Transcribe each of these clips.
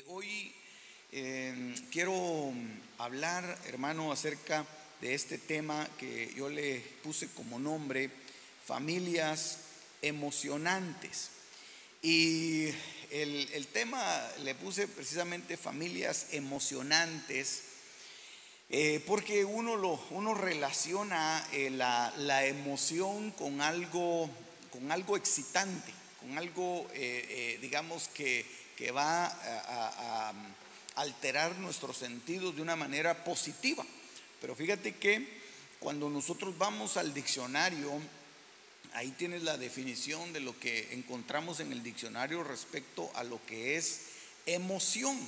Hoy quiero hablar, hermano, acerca de este tema que yo le puse como nombre, familias emocionantes. Y el tema le puse precisamente familias emocionantes, porque uno relaciona la emoción con algo excitante, con algo, digamos, que va a alterar nuestros sentidos de una manera positiva. Pero fíjate que cuando nosotros vamos al diccionario, ahí tienes la definición de lo que encontramos en el diccionario respecto a lo que es emoción.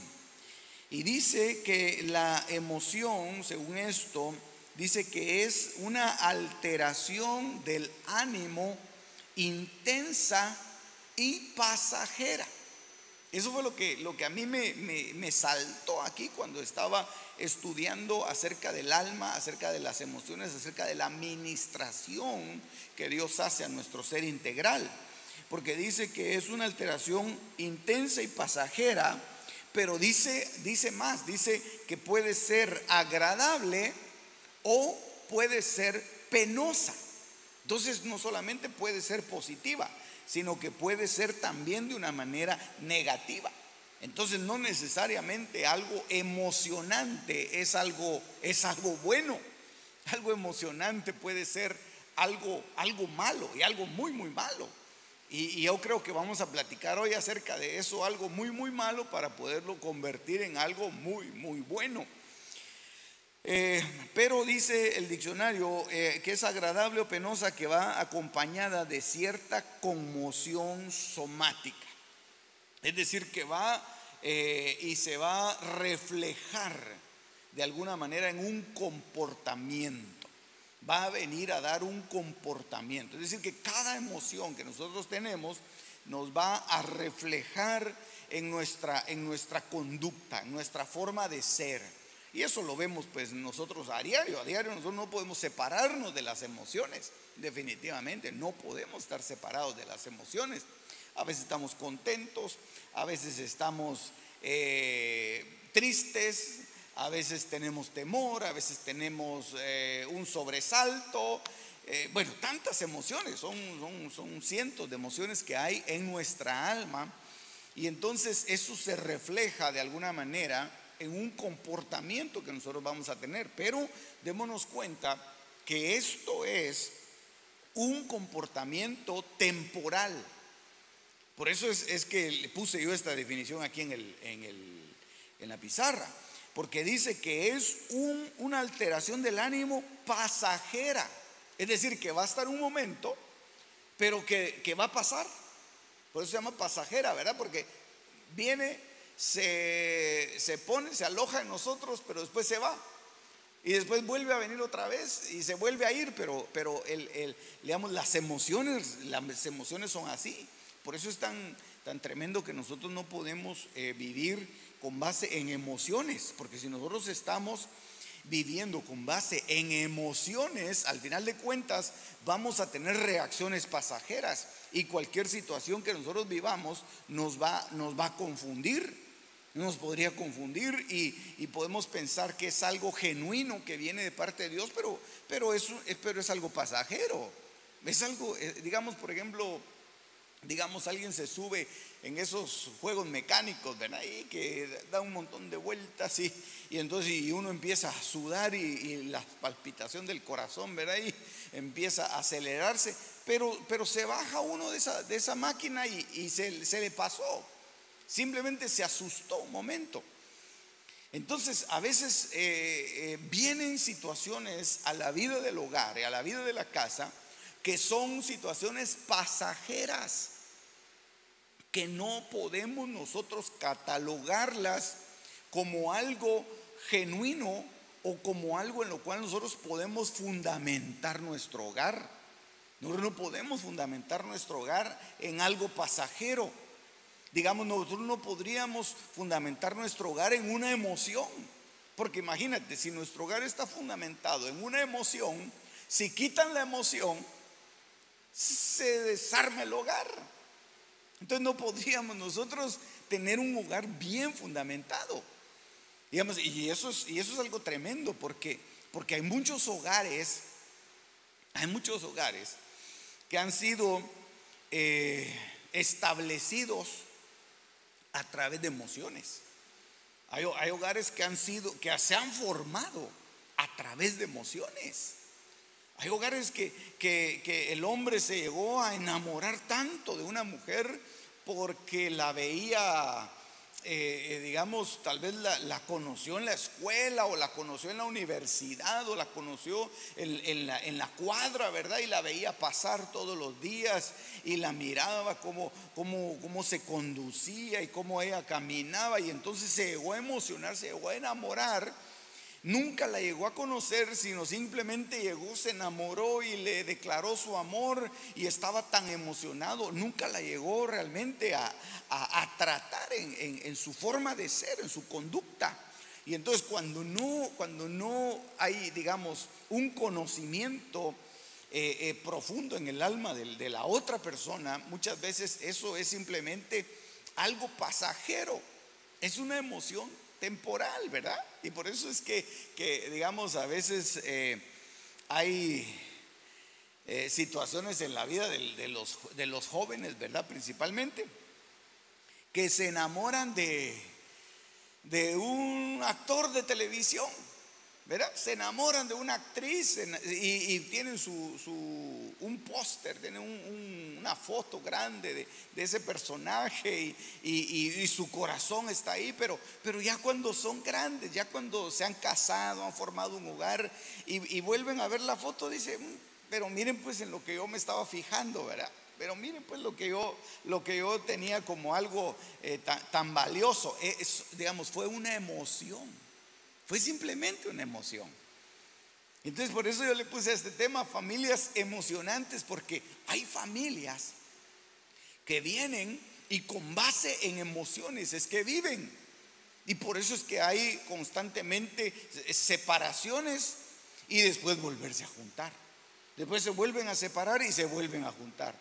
Y dice que la emoción, según esto, dice que es una alteración del ánimo intensa y pasajera. Eso fue lo que a mí me saltó aquí cuando estaba estudiando acerca del alma, acerca de las emociones, acerca de la administración que Dios hace a nuestro ser integral. Porque dice que es una alteración intensa y pasajera, pero dice más, dice que puede ser agradable o puede ser penosa. Entonces no solamente puede ser positiva, sino que puede ser también de una manera negativa. Entonces no necesariamente algo emocionante es algo bueno. Algo emocionante puede ser algo malo y algo muy malo. Y yo creo que vamos a platicar hoy acerca de eso, algo muy malo, para poderlo convertir en algo muy bueno. Pero dice el diccionario que es agradable o penosa, que va acompañada de cierta conmoción somática. Es decir, que va y se va a reflejar de alguna manera en un comportamiento. Va a venir a dar un comportamiento. Es decir, que cada emoción que nosotros tenemos nos va a reflejar en nuestra conducta, en nuestra forma de ser. Y eso lo vemos pues nosotros a diario nosotros no podemos separarnos de las emociones. Definitivamente no podemos estar separados de las emociones. A veces estamos contentos, a veces estamos tristes, a veces tenemos temor, a veces tenemos un sobresalto. Bueno, tantas emociones, son cientos de emociones que hay en nuestra alma. Y entonces eso se refleja de alguna manera en un comportamiento que nosotros vamos a tener. Pero démonos cuenta que esto es un comportamiento temporal. Por eso es que le puse yo esta definición aquí en la pizarra, porque dice que es una alteración del ánimo pasajera. Es decir, que va a estar un momento, pero que va a pasar. Por eso se llama pasajera, ¿verdad? Porque viene, se pone, se aloja en nosotros, pero después se va. Y después vuelve a venir otra vez y se vuelve a ir. Pero digamos, las emociones son así. Por eso es tan tremendo que nosotros no podemos vivir con base en emociones. Porque si nosotros estamos viviendo con base en emociones, al final de cuentas vamos a tener reacciones pasajeras. Y cualquier situación que nosotros vivamos nos va a confundir. Nos podría confundir y podemos pensar que es algo genuino que viene de parte de Dios, pero es algo pasajero. Es algo, digamos, por ejemplo, alguien se sube en esos juegos mecánicos, ¿verdad? Y que da un montón de vueltas y entonces uno empieza a sudar y la palpitación del corazón, ¿verdad? Y empieza a acelerarse, pero se baja uno de esa máquina y se le pasó. Simplemente se asustó un momento. Entonces a veces vienen situaciones a la vida del hogar y a la vida de la casa que son situaciones pasajeras, que no podemos nosotros catalogarlas como algo genuino o como algo en lo cual nosotros podemos fundamentar nuestro hogar. Nosotros no podemos fundamentar nuestro hogar en algo pasajero. Digamos, nosotros no podríamos fundamentar nuestro hogar en una emoción, porque imagínate, si nuestro hogar está fundamentado en una emoción, si quitan la emoción, se desarma el hogar. Entonces no podríamos nosotros tener un hogar bien fundamentado. Digamos, y eso es algo tremendo, porque hay muchos hogares que han sido establecidos a través de emociones. Hay hogares que se han formado a través de emociones. Hay hogares que el hombre se llegó a enamorar tanto de una mujer porque la veía, digamos, tal vez la conoció en la escuela, o la conoció en la universidad, o la conoció en la cuadra, ¿verdad? Y la veía pasar todos los días y la miraba cómo se conducía y cómo ella caminaba, y entonces se llegó a emocionar, se llegó a enamorar. Nunca la llegó a conocer, sino simplemente llegó, se enamoró y le declaró su amor, y estaba tan emocionado. Nunca la llegó realmente a tratar en su forma de ser, en su conducta. Y entonces cuando no hay, digamos, un conocimiento profundo en el alma de la otra persona, muchas veces eso es simplemente algo pasajero, es una emoción temporal, ¿verdad? Y por eso es que digamos, a veces hay situaciones en la vida de los jóvenes, ¿verdad? Principalmente, que se enamoran de un actor de televisión, ¿verdad? Se enamoran de una actriz y tienen un póster, tienen una foto grande de ese personaje, y su corazón está ahí, pero ya cuando son grandes, ya cuando se han casado, han formado un hogar, y vuelven a ver la foto, dicen, pero miren pues en lo que yo me estaba fijando, ¿verdad? Pero miren pues lo que yo tenía como algo tan valioso. Digamos, fue una emoción. Fue simplemente una emoción. Entonces por eso yo le puse a este tema familias emocionantes, porque hay familias que vienen y con base en emociones es que viven. Y por eso es que hay constantemente separaciones y después volverse a juntar. Después se vuelven a separar y se vuelven a juntar.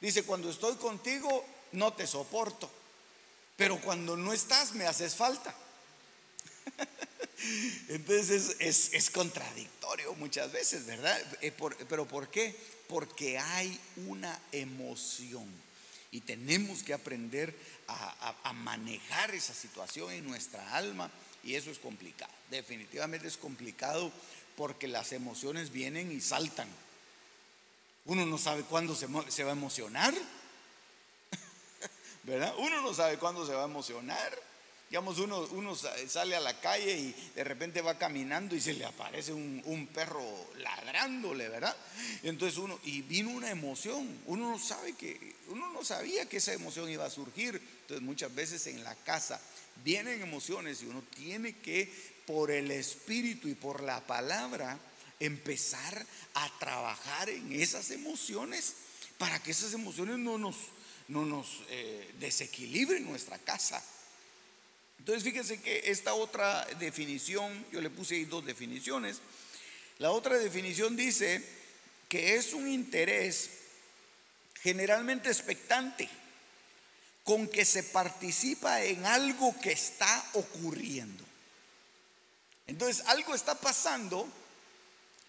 Dice, cuando estoy contigo no te soporto, pero cuando no estás me haces falta. Entonces es contradictorio muchas veces, ¿verdad? Pero ¿por qué? Porque hay una emoción, y tenemos que aprender a manejar esa situación en nuestra alma, y eso es complicado. Definitivamente es complicado, porque las emociones vienen y saltan. Uno no sabe cuándo se va a emocionar, ¿verdad? Uno no sabe cuándo se va a emocionar. Digamos, uno sale a la calle y de repente va caminando y se le aparece un perro ladrándole, ¿verdad? Entonces y vino una emoción. Uno no sabía que esa emoción iba a surgir. Entonces muchas veces en la casa vienen emociones, y uno tiene que, por el Espíritu y por la palabra, empezar a trabajar en esas emociones, para que esas emociones no nos desequilibren nuestra casa. Entonces fíjense que esta otra definición, yo le puse ahí 2 definiciones. La otra definición dice que es un interés generalmente expectante, con que se participa en algo que está ocurriendo. Entonces algo está pasando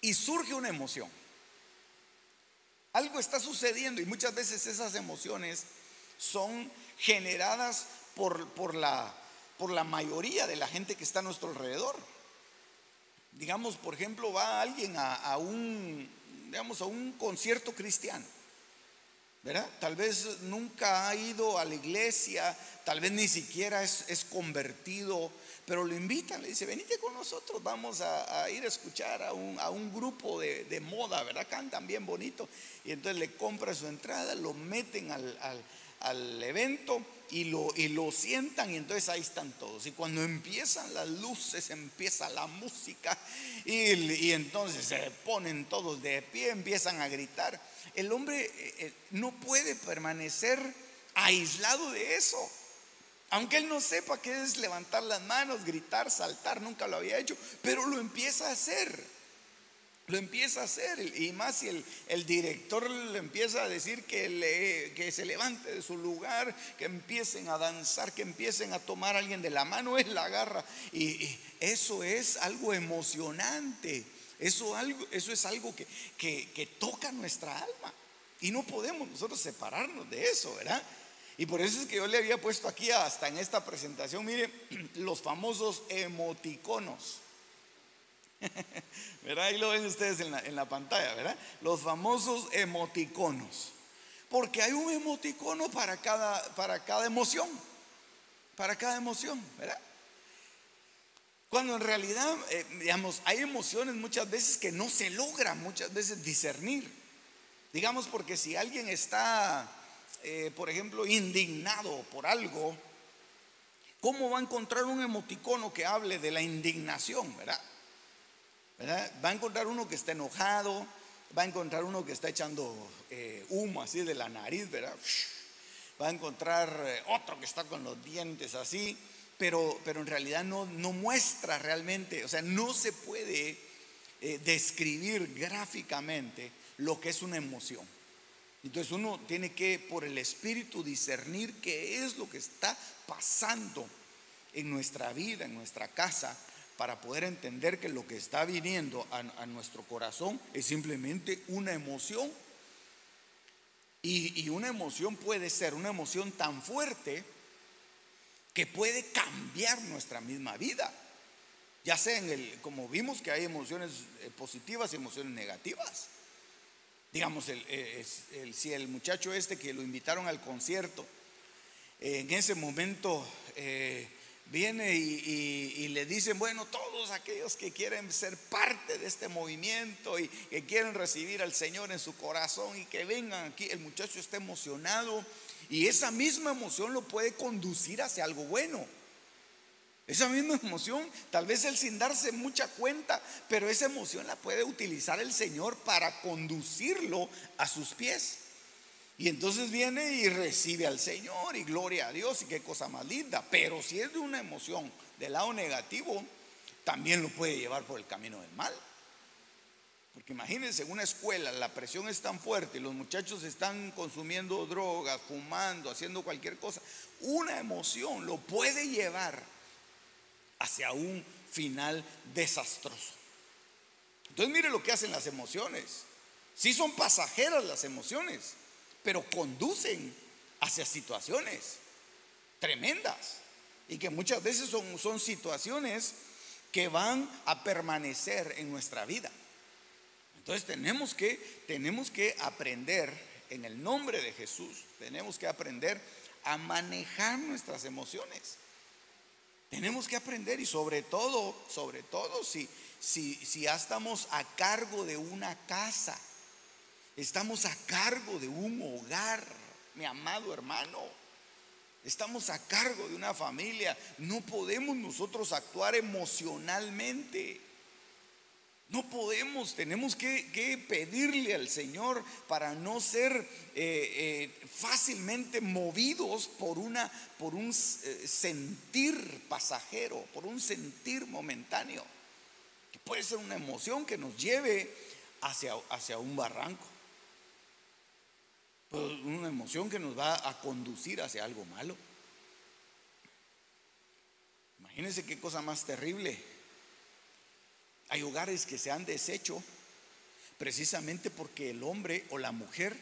y surge una emoción. Algo está sucediendo, y muchas veces esas emociones son generadas por la mayoría de la gente que está a nuestro alrededor. Digamos, por ejemplo, va alguien a un concierto cristiano, ¿verdad? Tal vez nunca ha ido a la iglesia, tal vez ni siquiera es convertido, pero lo invitan, le dice, venite con nosotros, vamos a ir a escuchar a un grupo de moda, ¿verdad? Cantan bien bonito. Y entonces le compra su entrada, lo meten al evento y lo sientan, y entonces ahí están todos. Y cuando empiezan las luces, empieza la música, y entonces se ponen todos de pie, empiezan a gritar. El hombre no puede permanecer aislado de eso, aunque él no sepa qué es levantar las manos, gritar, saltar, nunca lo había hecho, pero lo empieza a hacer. lo empieza a hacer. Y más si el director le empieza a decir que se levante de su lugar, que empiecen a danzar, que empiecen a tomar a alguien de la mano, él la agarra. Y eso es algo emocionante. Eso es algo que toca nuestra alma. Y no podemos nosotros separarnos de eso, ¿verdad? Y por eso es que yo le había puesto aquí hasta en esta presentación, mire, los famosos emoticonos. ¿Verdad? Ahí lo ven ustedes en la pantalla, ¿verdad? Los famosos emoticonos. Porque hay un emoticono para cada emoción. Para cada emoción, ¿verdad? Cuando en realidad, digamos, hay emociones muchas veces que no se logra muchas veces discernir. Digamos, porque si alguien está, por ejemplo, indignado por algo, ¿cómo va a encontrar un emoticono que hable de la indignación, ¿verdad? Va a encontrar uno que está enojado, va a encontrar uno que está echando humo así de la nariz, ¿verdad? Va a encontrar otro que está con los dientes así, pero en realidad no muestra realmente, o sea, no se puede describir gráficamente lo que es una emoción. Entonces uno tiene que, por el Espíritu, discernir qué es lo que está pasando en nuestra vida, en nuestra casa, para poder entender que lo que está viniendo a nuestro corazón es simplemente una emoción. Y una emoción puede ser una emoción tan fuerte que puede cambiar nuestra misma vida. Ya sea como vimos que hay emociones positivas y emociones negativas. Digamos, si el muchacho que lo invitaron al concierto, en ese momento viene y le dicen, bueno, todos aquellos que quieren ser parte de este movimiento y que quieren recibir al Señor en su corazón y que vengan aquí, el muchacho está emocionado y esa misma emoción lo puede conducir hacia algo bueno. Esa misma emoción, tal vez él sin darse mucha cuenta, pero esa emoción la puede utilizar el Señor para conducirlo a sus pies. Y entonces viene y recibe al Señor y gloria a Dios y qué cosa más linda. Pero si es de una emoción del lado negativo, también lo puede llevar por el camino del mal. Porque imagínense, en una escuela la presión es tan fuerte y los muchachos están consumiendo drogas, fumando, haciendo cualquier cosa. Una emoción lo puede llevar hacia un final desastroso. Entonces mire lo que hacen las emociones. Sí son pasajeras las emociones, pero conducen hacia situaciones tremendas y que muchas veces son situaciones que van a permanecer en nuestra vida. Entonces tenemos que aprender en el nombre de Jesús, tenemos que aprender a manejar nuestras emociones. Tenemos que aprender y sobre todo si ya estamos a cargo de una casa, estamos a cargo de un hogar, mi amado hermano, estamos a cargo de una familia, no podemos nosotros actuar emocionalmente. No podemos, tenemos que pedirle al Señor para no ser fácilmente movidos por un sentir pasajero, por un sentir momentáneo, que puede ser una emoción que nos lleve hacia un barranco, una emoción que nos va a conducir hacia algo malo. Imagínense qué cosa más terrible. Hay hogares que se han deshecho precisamente porque el hombre o la mujer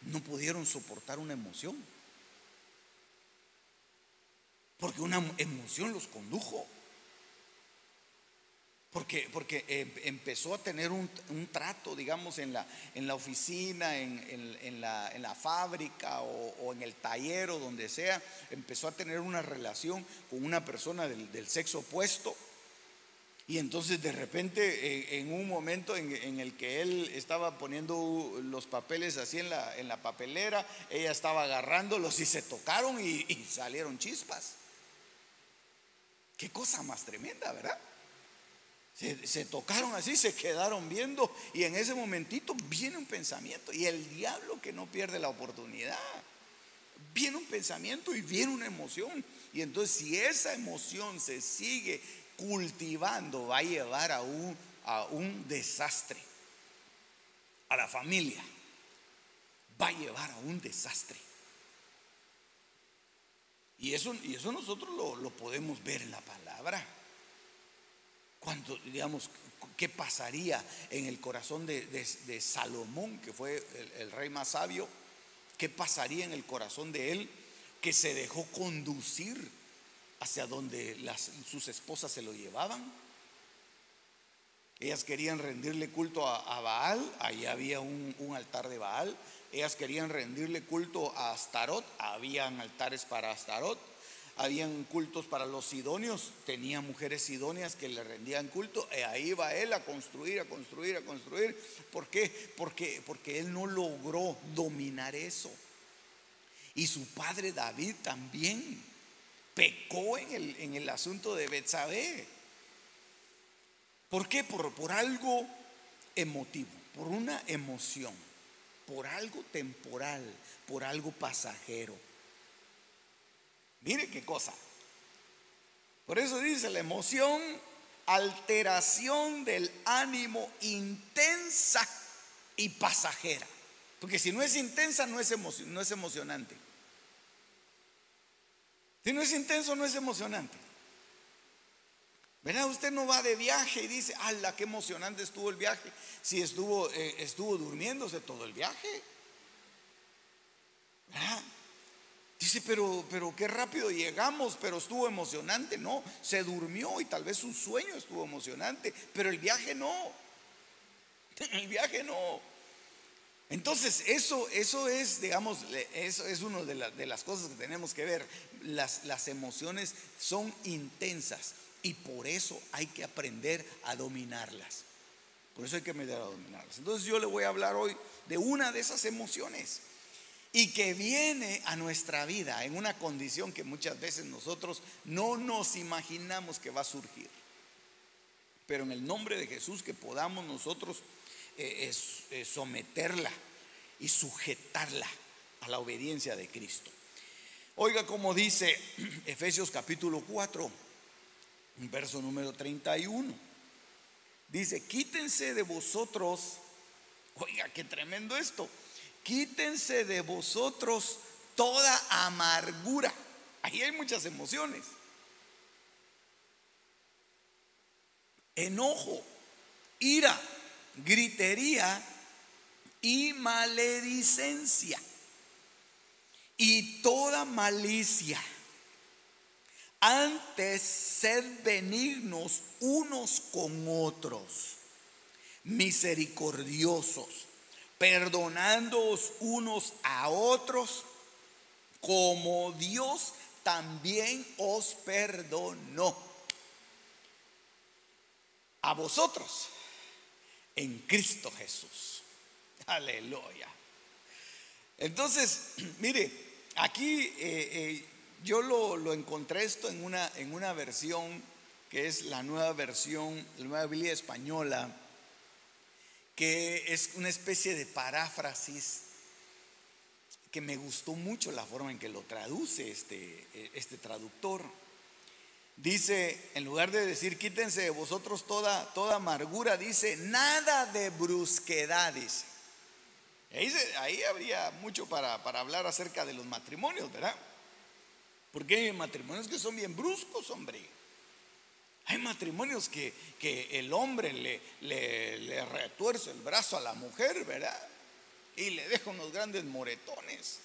no pudieron soportar una emoción, porque una emoción los condujo, porque empezó a tener un trato, digamos, en la oficina, en la fábrica o en el taller o donde sea. Empezó a tener una relación con una persona del sexo opuesto. Y entonces de repente en un momento en el que él estaba poniendo los papeles así en la papelera, ella estaba agarrándolos y se tocaron y salieron chispas. Qué cosa más tremenda, ¿verdad? Se tocaron así, se quedaron viendo y en ese momentito viene un pensamiento y el diablo que no pierde la oportunidad. Viene un pensamiento y viene una emoción y entonces si esa emoción se sigue cultivando va a llevar a un desastre. a la familia, va a llevar a un desastre. Y eso nosotros lo podemos ver en la palabra. Cuando, digamos, ¿qué pasaría en el corazón de Salomón, que fue el rey más sabio? ¿Qué pasaría en el corazón de él, que se dejó conducir hacia donde sus esposas se lo llevaban? Ellas querían rendirle culto a Baal, ahí había un altar de Baal. Ellas querían rendirle culto a Astarot, habían altares para Astarot. Habían cultos para los sidonios, tenía mujeres sidonias que le rendían culto, y ahí va él a construir, a construir, a construir. ¿Por qué? Porque él no logró dominar eso. Y su padre David también pecó en el asunto de Betsabé. ¿Por qué? Por algo emotivo, por una emoción, por algo temporal, por algo pasajero. Mire qué cosa. Por eso dice la emoción, alteración del ánimo intensa y pasajera. Porque si no es intensa, no es emocionante. Si no es intenso, no es emocionante. ¿Verdad? Usted no va de viaje y dice, ¡ala, qué emocionante estuvo el viaje! Si estuvo durmiéndose todo el viaje. ¿Verdad? Dice, pero qué rápido llegamos, pero estuvo emocionante. No, se durmió y tal vez su sueño estuvo emocionante, pero el viaje no. El viaje no. Entonces eso es, digamos, eso es una de las cosas que tenemos que ver. Las emociones son intensas y por eso hay que aprender a dominarlas. Por eso hay que aprender a dominarlas. Entonces yo le voy a hablar hoy de una de esas emociones, y que viene a nuestra vida en una condición que muchas veces nosotros no nos imaginamos que va a surgir. Pero en el nombre de Jesús, que podamos nosotros someterla y sujetarla a la obediencia de Cristo. Oiga como dice Efesios capítulo 4, verso número 31. Dice, quítense de vosotros, oiga qué tremendo esto, quítense de vosotros toda amargura. Ahí hay muchas emociones. Enojo, ira, gritería y maledicencia y toda malicia. Antes sed benignos unos con otros, misericordiosos, perdonándoos unos a otros, como Dios también os perdonó a vosotros en Cristo Jesús. Aleluya. Entonces, mire, aquí yo lo encontré esto en una versión que es la nueva versión, la Nueva Biblia Española, que es una especie de paráfrasis que me gustó mucho la forma en que lo traduce este traductor. Dice, en lugar de decir quítense de vosotros toda amargura, dice nada de brusquedad, dice. Ahí habría mucho para hablar acerca de los matrimonios, ¿verdad? Porque hay matrimonios que son bien bruscos, hombre. Hay matrimonios que el hombre le retuerce el brazo a la mujer, ¿verdad? Y le deja unos grandes moretones.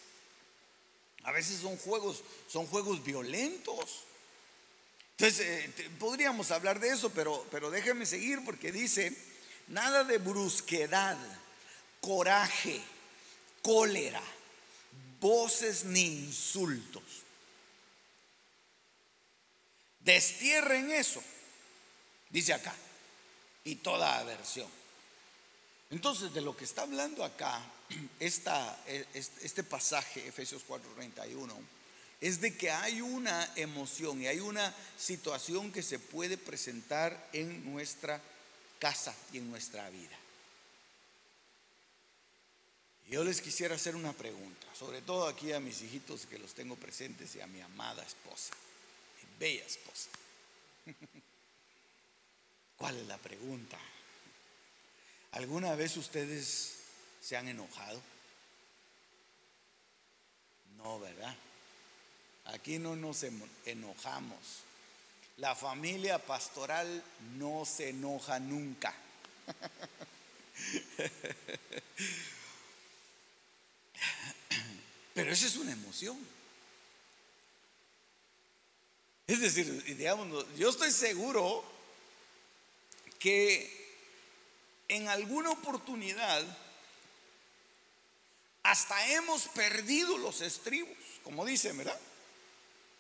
A veces son juegos violentos. Entonces podríamos hablar de eso, pero déjeme seguir, porque dice nada de brusquedad, coraje, cólera, voces ni insultos. Destierren eso, dice acá, y toda aversión. Entonces, de lo que está hablando acá este pasaje, Efesios 4:31, es de que hay una emoción y hay una situación que se puede presentar en nuestra casa y en nuestra vida. Yo les quisiera hacer una pregunta, sobre todo aquí a mis hijitos que los tengo presentes y a mi amada esposa, mi bella esposa. ¿Cuál es la pregunta? ¿Alguna vez ustedes ¿Se han enojado? No, ¿verdad? Aquí no nos enojamos. La familia pastoral no se enoja nunca. Pero esa es una emoción. Es decir, digamos, yo estoy seguro que en alguna oportunidad hasta hemos perdido los estribos, como dicen, ¿verdad?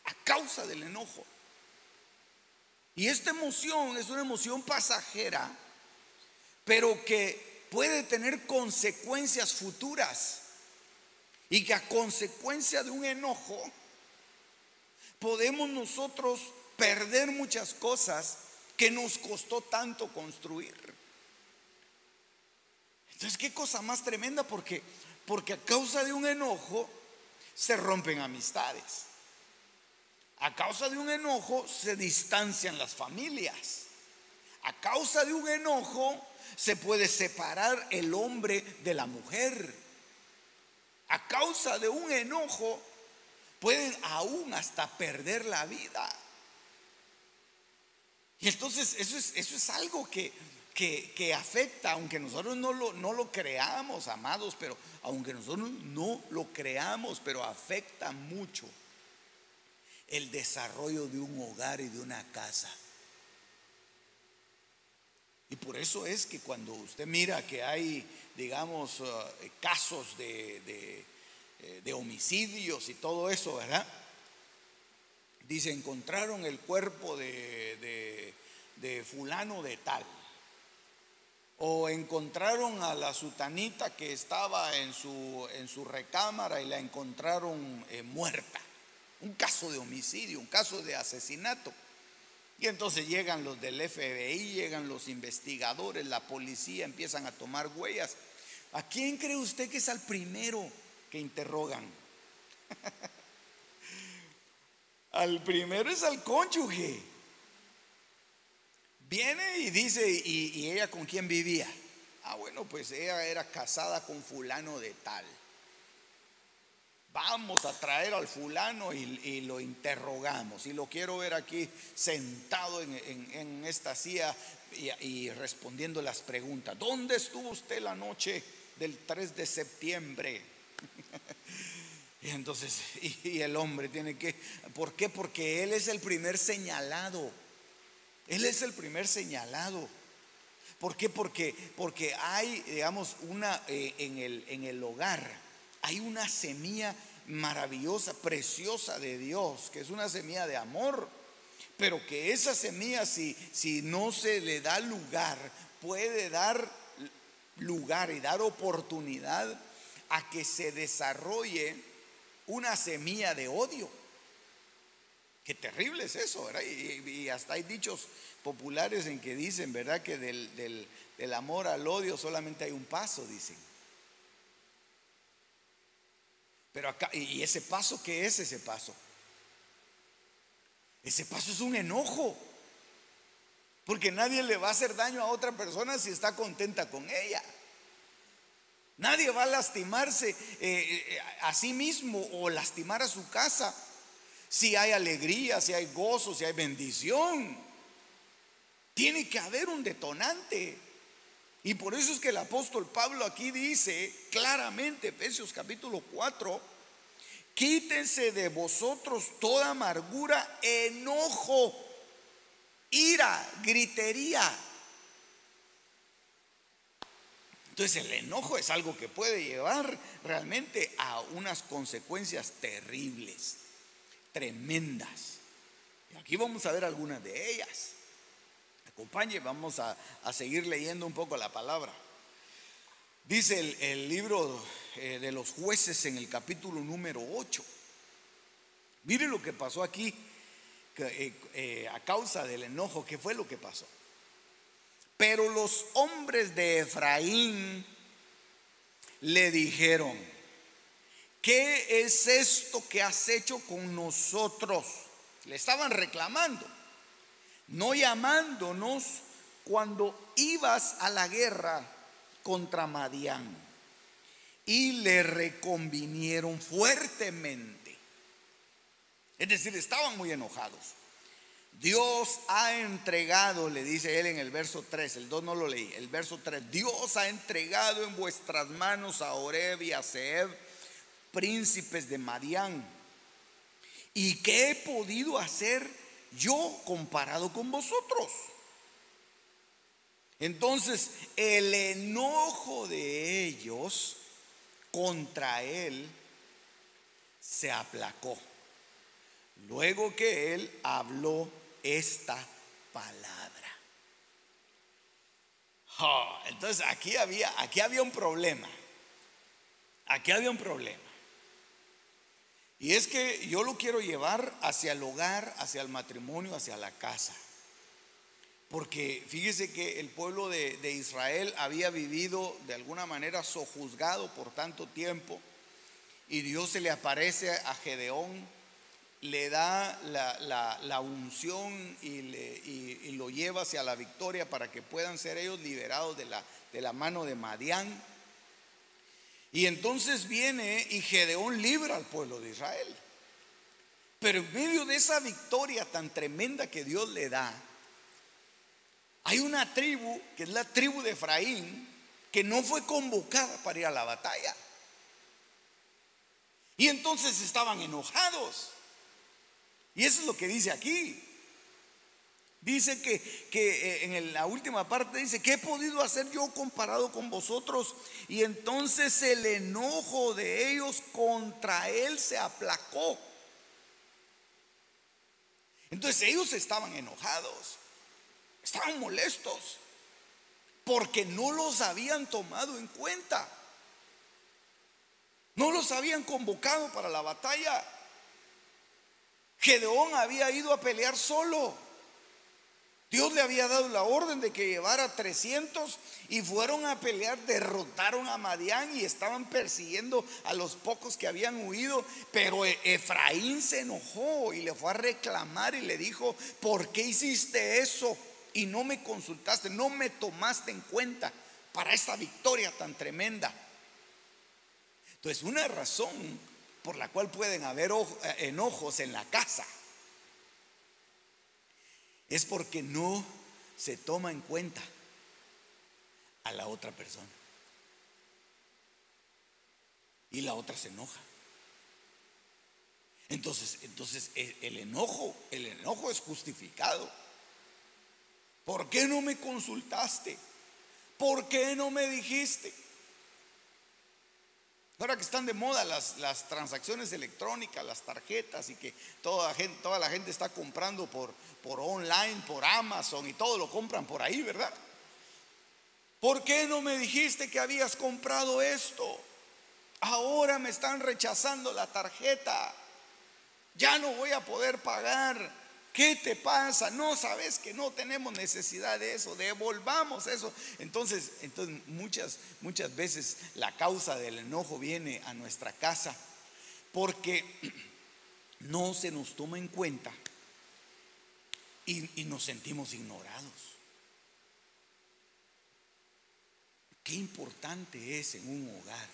A causa del enojo. Y esta emoción es una emoción pasajera, pero que puede tener consecuencias futuras. Y que a consecuencia de un enojo podemos nosotros perder muchas cosas que nos costó tanto construir. Entonces, qué cosa más tremenda, porque a causa de un enojo se rompen amistades. A causa de un enojo se distancian las familias. A causa de un enojo se puede separar el hombre de la mujer. A causa de un enojo pueden aún hasta perder la vida. Y entonces eso es algo que afecta, aunque nosotros no lo creamos, amados, pero aunque nosotros no lo creamos, pero afecta mucho el desarrollo de un hogar y de una casa. Y por eso es que cuando usted mira que hay, digamos, casos de homicidios y todo eso, ¿verdad? Dice, encontraron el cuerpo de fulano de tal. O encontraron a la sutanita que estaba en su recámara y la encontraron muerta. Un caso de homicidio, un caso de asesinato. Y entonces llegan los del FBI, llegan los investigadores, la policía, empiezan a tomar huellas. ¿A quién cree usted que es al primero que interrogan? Al primero es al cónyuge. Viene y dice, ¿y ella con quién vivía? Ah, bueno, pues ella era casada con fulano de tal. Vamos a traer al fulano y lo interrogamos. Y lo quiero ver aquí sentado en esta silla y respondiendo las preguntas. ¿Dónde estuvo usted la noche del 3 de septiembre? Y entonces, y el hombre tiene que, ¿por qué? Porque él es el primer señalado. Él es el primer señalado. ¿Por qué? Porque hay, digamos, en el hogar hay una semilla maravillosa, preciosa de Dios, que es una semilla de amor, pero que esa semilla, si no se le da lugar, puede dar lugar y dar oportunidad a que se desarrolle una semilla de odio. Qué terrible es eso, ¿verdad? Y hasta hay dichos populares en que dicen, ¿verdad?, que del amor al odio solamente hay un paso, dicen. Pero acá, ¿y ese paso qué es ese paso? Ese paso es un enojo. Porque nadie le va a hacer daño a otra persona si está contenta con ella. Nadie va a lastimarse a sí mismo o lastimar a su casa si hay alegría, si hay gozo, si hay bendición. Tiene que haber un detonante. Y por eso es que el apóstol Pablo aquí dice claramente, Efesios capítulo 4, quítense de vosotros toda amargura, enojo, ira, gritería. Entonces el enojo es algo que puede llevar realmente a unas consecuencias terribles, tremendas. Y aquí vamos a ver algunas de ellas. Acompañe, vamos a seguir leyendo un poco la palabra. Dice el libro de los Jueces en el capítulo número 8. Mire lo que pasó aquí a causa del enojo. ¿Qué fue lo que pasó? Pero los hombres de Efraín le dijeron: ¿qué es esto que has hecho con nosotros? Le estaban reclamando, no llamándonos cuando ibas a la guerra contra Madián. y le reconvinieron fuertemente. Es decir, estaban muy enojados. Dios ha entregado, le dice él en el verso 3, el 2 no lo leí, el verso 3: Dios ha entregado en vuestras manos a Oreb y a Zeeb, príncipes de Madián. ¿Y qué he podido hacer yo comparado con vosotros? Entonces el enojo de ellos contra él se aplacó luego que él habló esta palabra. Entonces aquí había un problema. Aquí había un problema. Y es que yo lo quiero llevar hacia el hogar, hacia el matrimonio, hacia la casa. Porque fíjese que el pueblo de Israel había vivido de alguna manera sojuzgado por tanto tiempo, y Dios se le aparece a Gedeón, le da la unción y lo lleva hacia la victoria para que puedan ser ellos liberados de la mano de Madián. Y entonces viene y Gedeón libra al pueblo de Israel. Pero en medio de esa victoria tan tremenda que Dios le da, hay una tribu, que es la tribu de Efraín, que no fue convocada para ir a la batalla. Y entonces estaban enojados. Y eso es lo que dice aquí. Dice que en la última parte dice: ¿qué he podido hacer yo comparado con vosotros? Y entonces el enojo de ellos contra él se aplacó. Entonces ellos estaban enojados, estaban molestos, porque no los habían tomado en cuenta, no los habían convocado para la batalla. Gedeón había ido a pelear solo. Dios le había dado la orden de que llevara 300 y fueron a pelear, derrotaron a Madián y estaban persiguiendo a los pocos que habían huido. Pero Efraín se enojó y le fue a reclamar y le dijo: ¿por qué hiciste eso y no me consultaste, no me tomaste en cuenta para esta victoria tan tremenda? Entonces, una razón por la cual pueden haber enojos en la casa es porque no se toma en cuenta a la otra persona y la otra se enoja. Entonces el enojo es justificado. ¿Por qué no me consultaste? ¿Por qué no me dijiste? Ahora que están de moda las transacciones electrónicas, las tarjetas, y que toda la gente está comprando por online, por Amazon, y todo lo compran por ahí, ¿verdad? ¿Por qué no me dijiste que habías comprado esto? Ahora me están rechazando la tarjeta, ya no voy a poder pagar. ¿Qué te pasa? No sabes que no tenemos necesidad de eso, devolvamos eso. Entonces muchas veces la causa del enojo viene a nuestra casa porque no se nos toma en cuenta y nos sentimos ignorados. Qué importante es en un hogar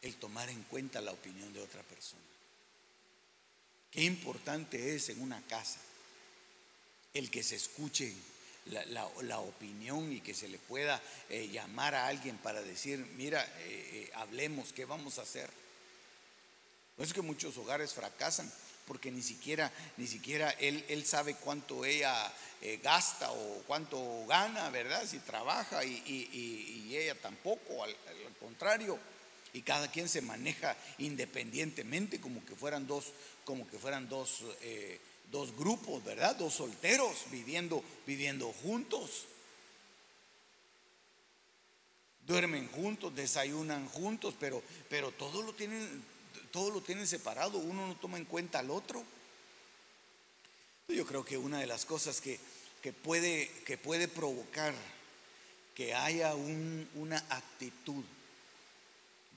el tomar en cuenta la opinión de otra persona. Qué importante es en una casa el que se escuche la opinión y que se le pueda llamar a alguien para decir: mira, hablemos, ¿qué vamos a hacer? No es que muchos hogares fracasan porque ni siquiera él sabe cuánto ella gasta o cuánto gana, ¿verdad? Si trabaja y ella tampoco, al contrario. Y cada quien se maneja independientemente, como que fueran dos grupos, ¿verdad? Dos solteros viviendo juntos. Duermen juntos, desayunan juntos, pero todo lo tienen separado. Uno no toma en cuenta al otro. Yo creo que una de las cosas que puede provocar que haya una actitud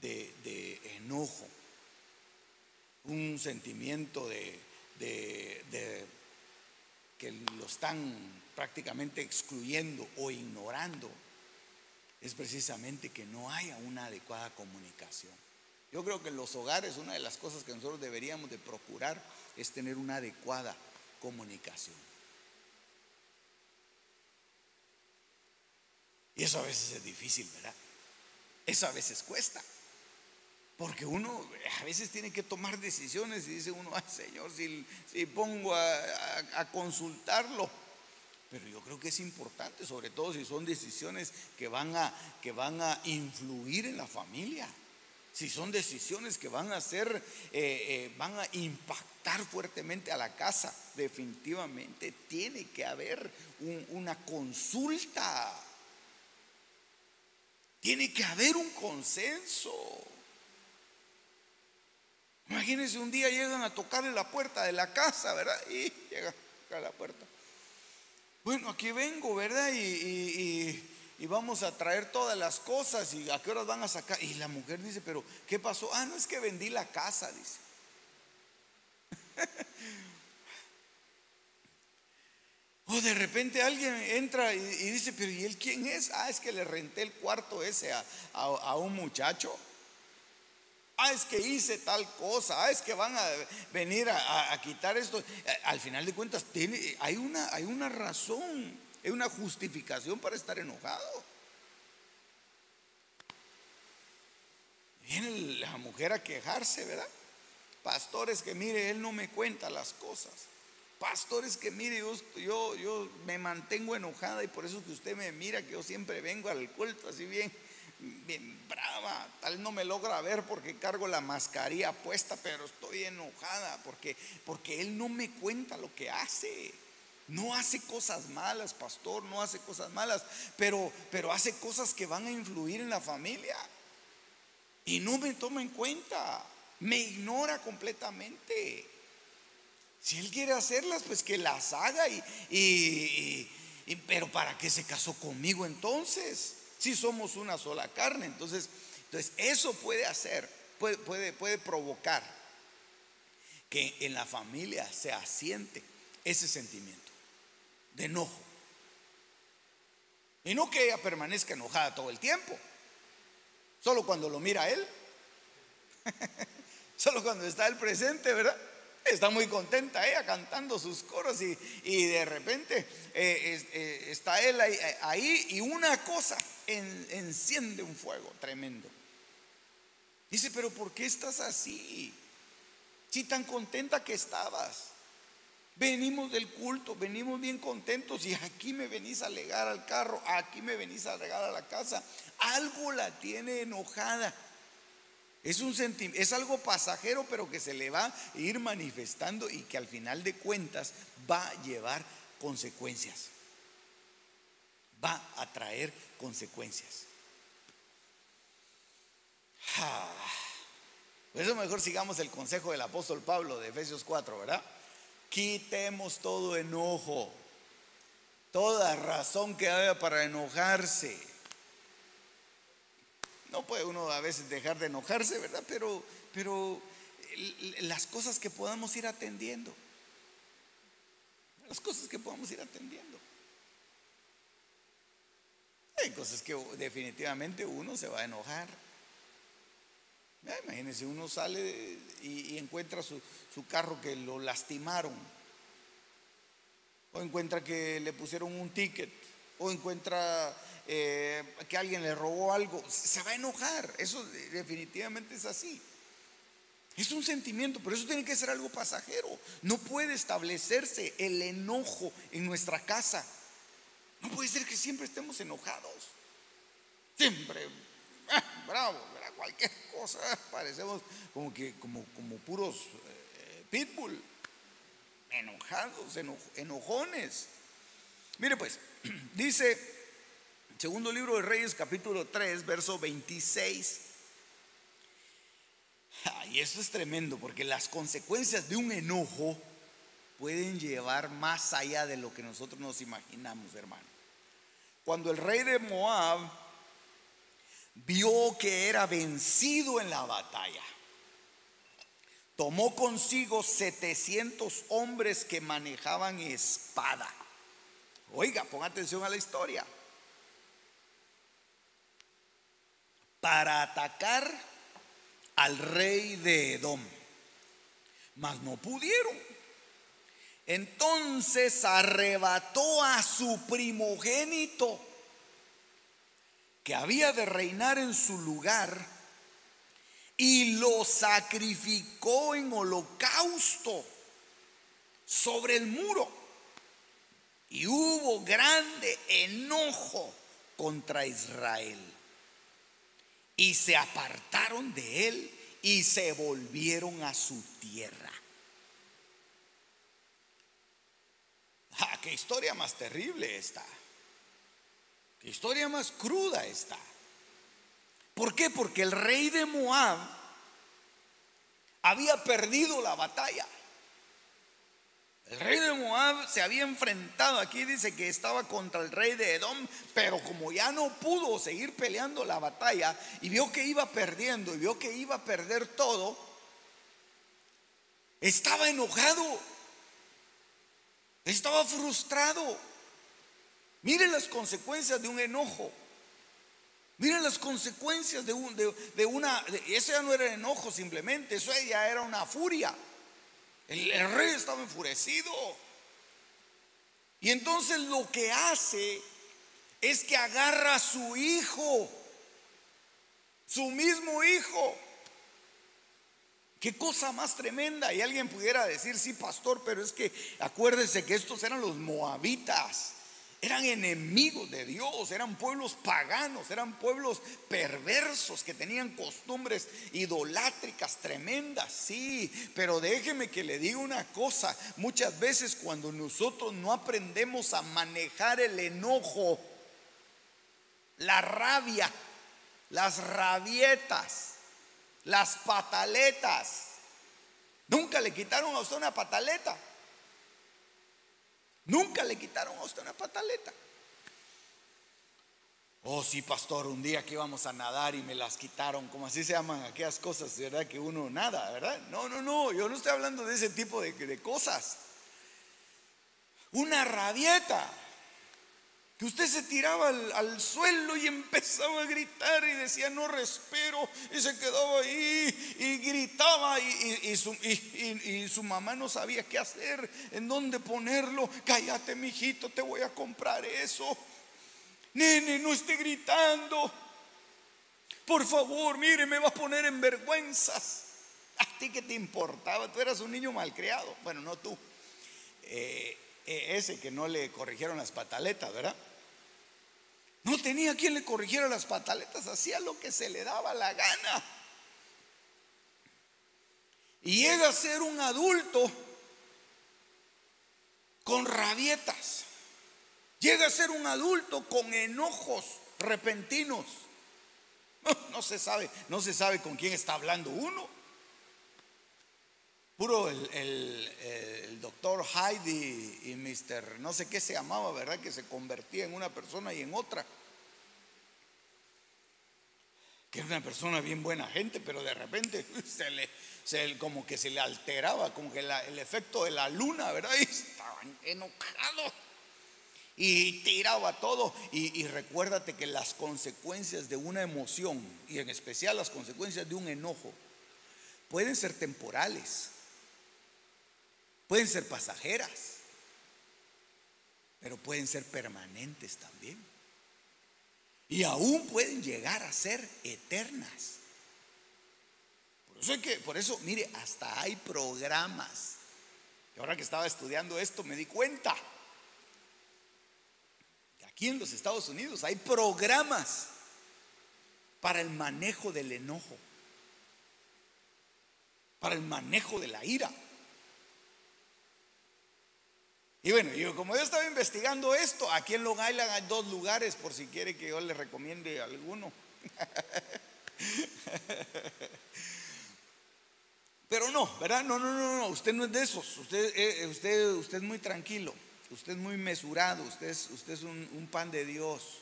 de enojo, un sentimiento de que lo están prácticamente excluyendo o ignorando, es precisamente que no haya una adecuada comunicación. Yo creo que en los hogares una de las cosas que nosotros deberíamos de procurar es tener una adecuada comunicación. Y eso a veces es difícil, ¿verdad? Eso a veces cuesta. Porque uno a veces tiene que tomar decisiones y dice uno, ay Señor, si pongo a consultarlo. Pero yo creo que es importante, sobre todo si son decisiones que van a influir en la familia. Si son decisiones que van a van a impactar fuertemente a la casa, definitivamente tiene que haber una consulta. Tiene que haber un consenso. Imagínense, un día llegan a tocarle la puerta de la casa, ¿verdad? Y llega a tocar la puerta. Bueno, aquí vengo, ¿verdad? Y vamos a traer todas las cosas. ¿Y a qué horas van a sacar? Y la mujer dice, pero ¿qué pasó? Ah, no, es que vendí la casa, dice. O de repente alguien entra y dice, pero ¿y él quién es? Ah, es que le renté el cuarto ese a un muchacho. Ah, es que hice tal cosa. Ah, es que van a venir a quitar esto. Al final de cuentas hay una razón, hay una justificación para estar enojado. Viene la mujer a quejarse, ¿verdad? Pastores, que mire, él no me cuenta las cosas. Pastores, que mire, yo me mantengo enojada y por eso que usted me mira que yo siempre vengo al culto así bien brava. Tal no me logra ver porque cargo la mascarilla puesta, pero estoy enojada porque él no me cuenta lo que hace. No hace cosas malas, pastor, no hace cosas malas, pero hace cosas que van a influir en la familia y no me toma en cuenta, me ignora completamente. Si él quiere hacerlas, pues que las haga. Pero ¿para qué se casó conmigo entonces? Si somos una sola carne. Entonces eso puede hacer, puede provocar que en la familia se asiente ese sentimiento de enojo. Y no que ella permanezca enojada todo el tiempo, solo cuando lo mira a él. Solo cuando está él presente, ¿verdad? Está muy contenta ella cantando sus coros y de repente está él ahí y una cosa enciende un fuego tremendo. Dice, pero ¿por qué estás así? Si tan contenta que estabas. Venimos del culto, venimos bien contentos y aquí me venís a alegar al carro, aquí me venís a alegar a la casa. Algo la tiene enojada. Es algo pasajero, pero que se le va a ir manifestando y que al final de cuentas va a llevar consecuencias. Va a traer consecuencias. Por eso mejor sigamos el consejo del apóstol Pablo de Efesios 4, ¿verdad? Quitemos todo enojo, toda razón que haya para enojarse. No puede uno a veces dejar de enojarse, ¿verdad? Pero las cosas que podamos ir atendiendo. Las cosas que podamos ir atendiendo. Hay cosas que definitivamente uno se va a enojar. Imagínense, uno sale y encuentra su carro que lo lastimaron. O encuentra que le pusieron un ticket. O encuentra que alguien le robó algo. Se va a enojar. Eso definitivamente es así. Es un sentimiento, pero eso tiene que ser algo pasajero. No puede establecerse el enojo en nuestra casa. No puede ser que siempre estemos enojados. Siempre bravo, ¿verdad? Cualquier cosa. Parecemos como puros pitbull. Enojados, enojones. Mire pues, dice segundo libro de Reyes, capítulo 3, verso 26. Y eso es tremendo, porque las consecuencias de un enojo pueden llevar más allá de lo que nosotros nos imaginamos, hermano. Cuando el rey de Moab vio que era vencido en la batalla, tomó consigo 700 hombres que manejaban espada. Oiga, ponga atención a la historia. para atacar al rey de Edom, mas no pudieron. Entonces arrebató a su primogénito, que había de reinar en su lugar, y lo sacrificó en holocausto sobre el muro. Y hubo grande enojo contra Israel, y se apartaron de él y se volvieron a su tierra. Qué historia más terrible esta. Qué historia más cruda esta. ¿Por qué? Porque el rey de Moab había perdido la batalla. El rey de Moab se había enfrentado, aquí dice que estaba contra el rey de Edom, pero como ya no pudo seguir peleando la batalla y vio que iba perdiendo y vio que iba a perder todo, estaba enojado, estaba frustrado. Miren las consecuencias de un enojo. Miren las consecuencias eso ya no era enojo simplemente, eso ya era una furia. El rey estaba enfurecido. Y entonces lo que hace es que agarra a su hijo, su mismo hijo. Qué cosa más tremenda. Y alguien pudiera decir: sí, pastor, pero es que acuérdese que estos eran los moabitas. Eran enemigos de Dios, eran pueblos paganos, eran pueblos perversos que tenían costumbres idolátricas tremendas. Sí, pero déjeme que le diga una cosa: muchas veces cuando nosotros no aprendemos a manejar el enojo, la rabia, las rabietas, las pataletas. ¿Nunca le quitaron a usted una pataleta? Nunca le quitaron a usted una pataleta. Oh, sí, pastor, un día que íbamos a nadar y me las quitaron. Como así se llaman aquellas cosas, ¿verdad? Que uno nada, ¿verdad? No, yo no estoy hablando de ese tipo de cosas. Una rabieta, que usted se tiraba al suelo y empezaba a gritar y decía: no respiro, y se quedaba ahí y gritaba, y su mamá no sabía qué hacer, en dónde ponerlo. Cállate, mijito, te voy a comprar eso. Nene, no esté gritando, por favor, mire, me va a poner en vergüenzas. ¿A ti qué te importaba? Tú eras un niño malcriado. Bueno, no tú, ese que no le corrigieron las pataletas, ¿verdad? No tenía quien le corrigiera las pataletas, hacía lo que se le daba la gana. Y llega a ser un adulto con rabietas, llega a ser un adulto con enojos repentinos. No se sabe con quién está hablando uno. Puro el doctor Hyde y Mr. no sé qué se llamaba, ¿verdad? Que se convertía en una persona y en otra. Que era una persona bien buena gente, pero de repente como que se le alteraba, como que el efecto de la luna, ¿verdad? Y estaba enojado y tiraba todo. Y recuérdate que las consecuencias de una emoción, y en especial las consecuencias de un enojo, pueden ser temporales, pueden ser pasajeras, pero pueden ser permanentes también. Y aún pueden llegar a ser eternas. Por eso, mire, hasta hay programas. Y ahora que estaba estudiando esto me di cuenta que aquí en los Estados Unidos hay programas para el manejo del enojo, para el manejo de la ira. Y bueno, como yo estaba investigando esto, aquí en Long Island hay 2 lugares, por si quiere que yo le recomiende alguno. Pero no, ¿verdad? No, usted no es de esos. Usted es muy tranquilo, usted es muy mesurado, usted es un pan de Dios.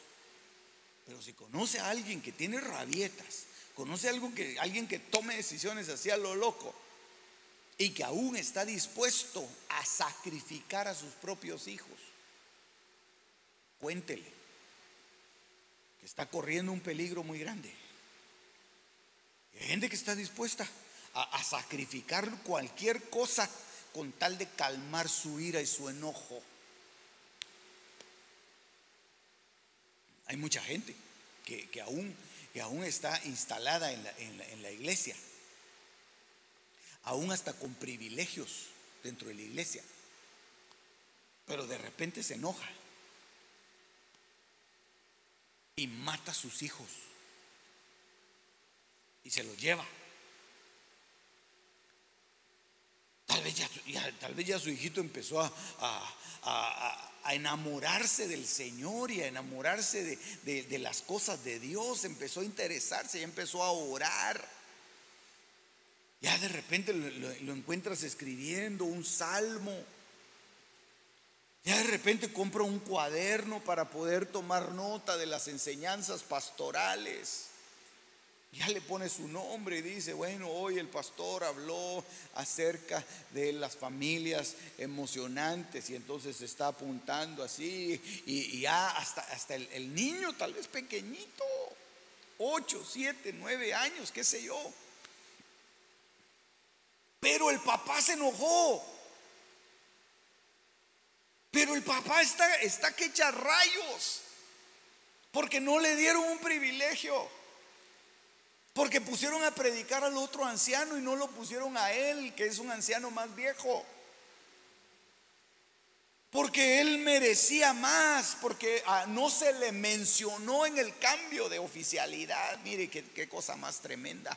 Pero si conoce a alguien que tiene rabietas, conoce a alguien que tome decisiones así a lo loco, y que aún está dispuesto a sacrificar a sus propios hijos, cuéntele que está corriendo un peligro muy grande. Hay gente que está dispuesta a sacrificar cualquier cosa con tal de calmar su ira y su enojo. Hay mucha gente que aún está instalada en la iglesia, aún hasta con privilegios dentro de la iglesia, pero de repente se enoja y mata a sus hijos y se los lleva. Tal vez ya su hijito empezó a enamorarse del Señor y a enamorarse de las cosas de Dios. Empezó a interesarse, ya empezó a orar. Ya de repente lo encuentras escribiendo un salmo. Ya de repente compra un cuaderno para poder tomar nota de las enseñanzas pastorales. Ya le pone su nombre y dice, bueno, hoy el pastor habló acerca de las familias emocionantes, y entonces se está apuntando así, y ya hasta el niño, tal vez pequeñito, 8, 7, 9 años, qué sé yo. Pero el papá se enojó. Pero el papá está que echa rayos, porque no le dieron un privilegio. Porque pusieron a predicar al otro anciano y no lo pusieron a él, que es un anciano más viejo. Porque él merecía más, porque no se le mencionó en el cambio de oficialidad. Mire qué cosa más tremenda.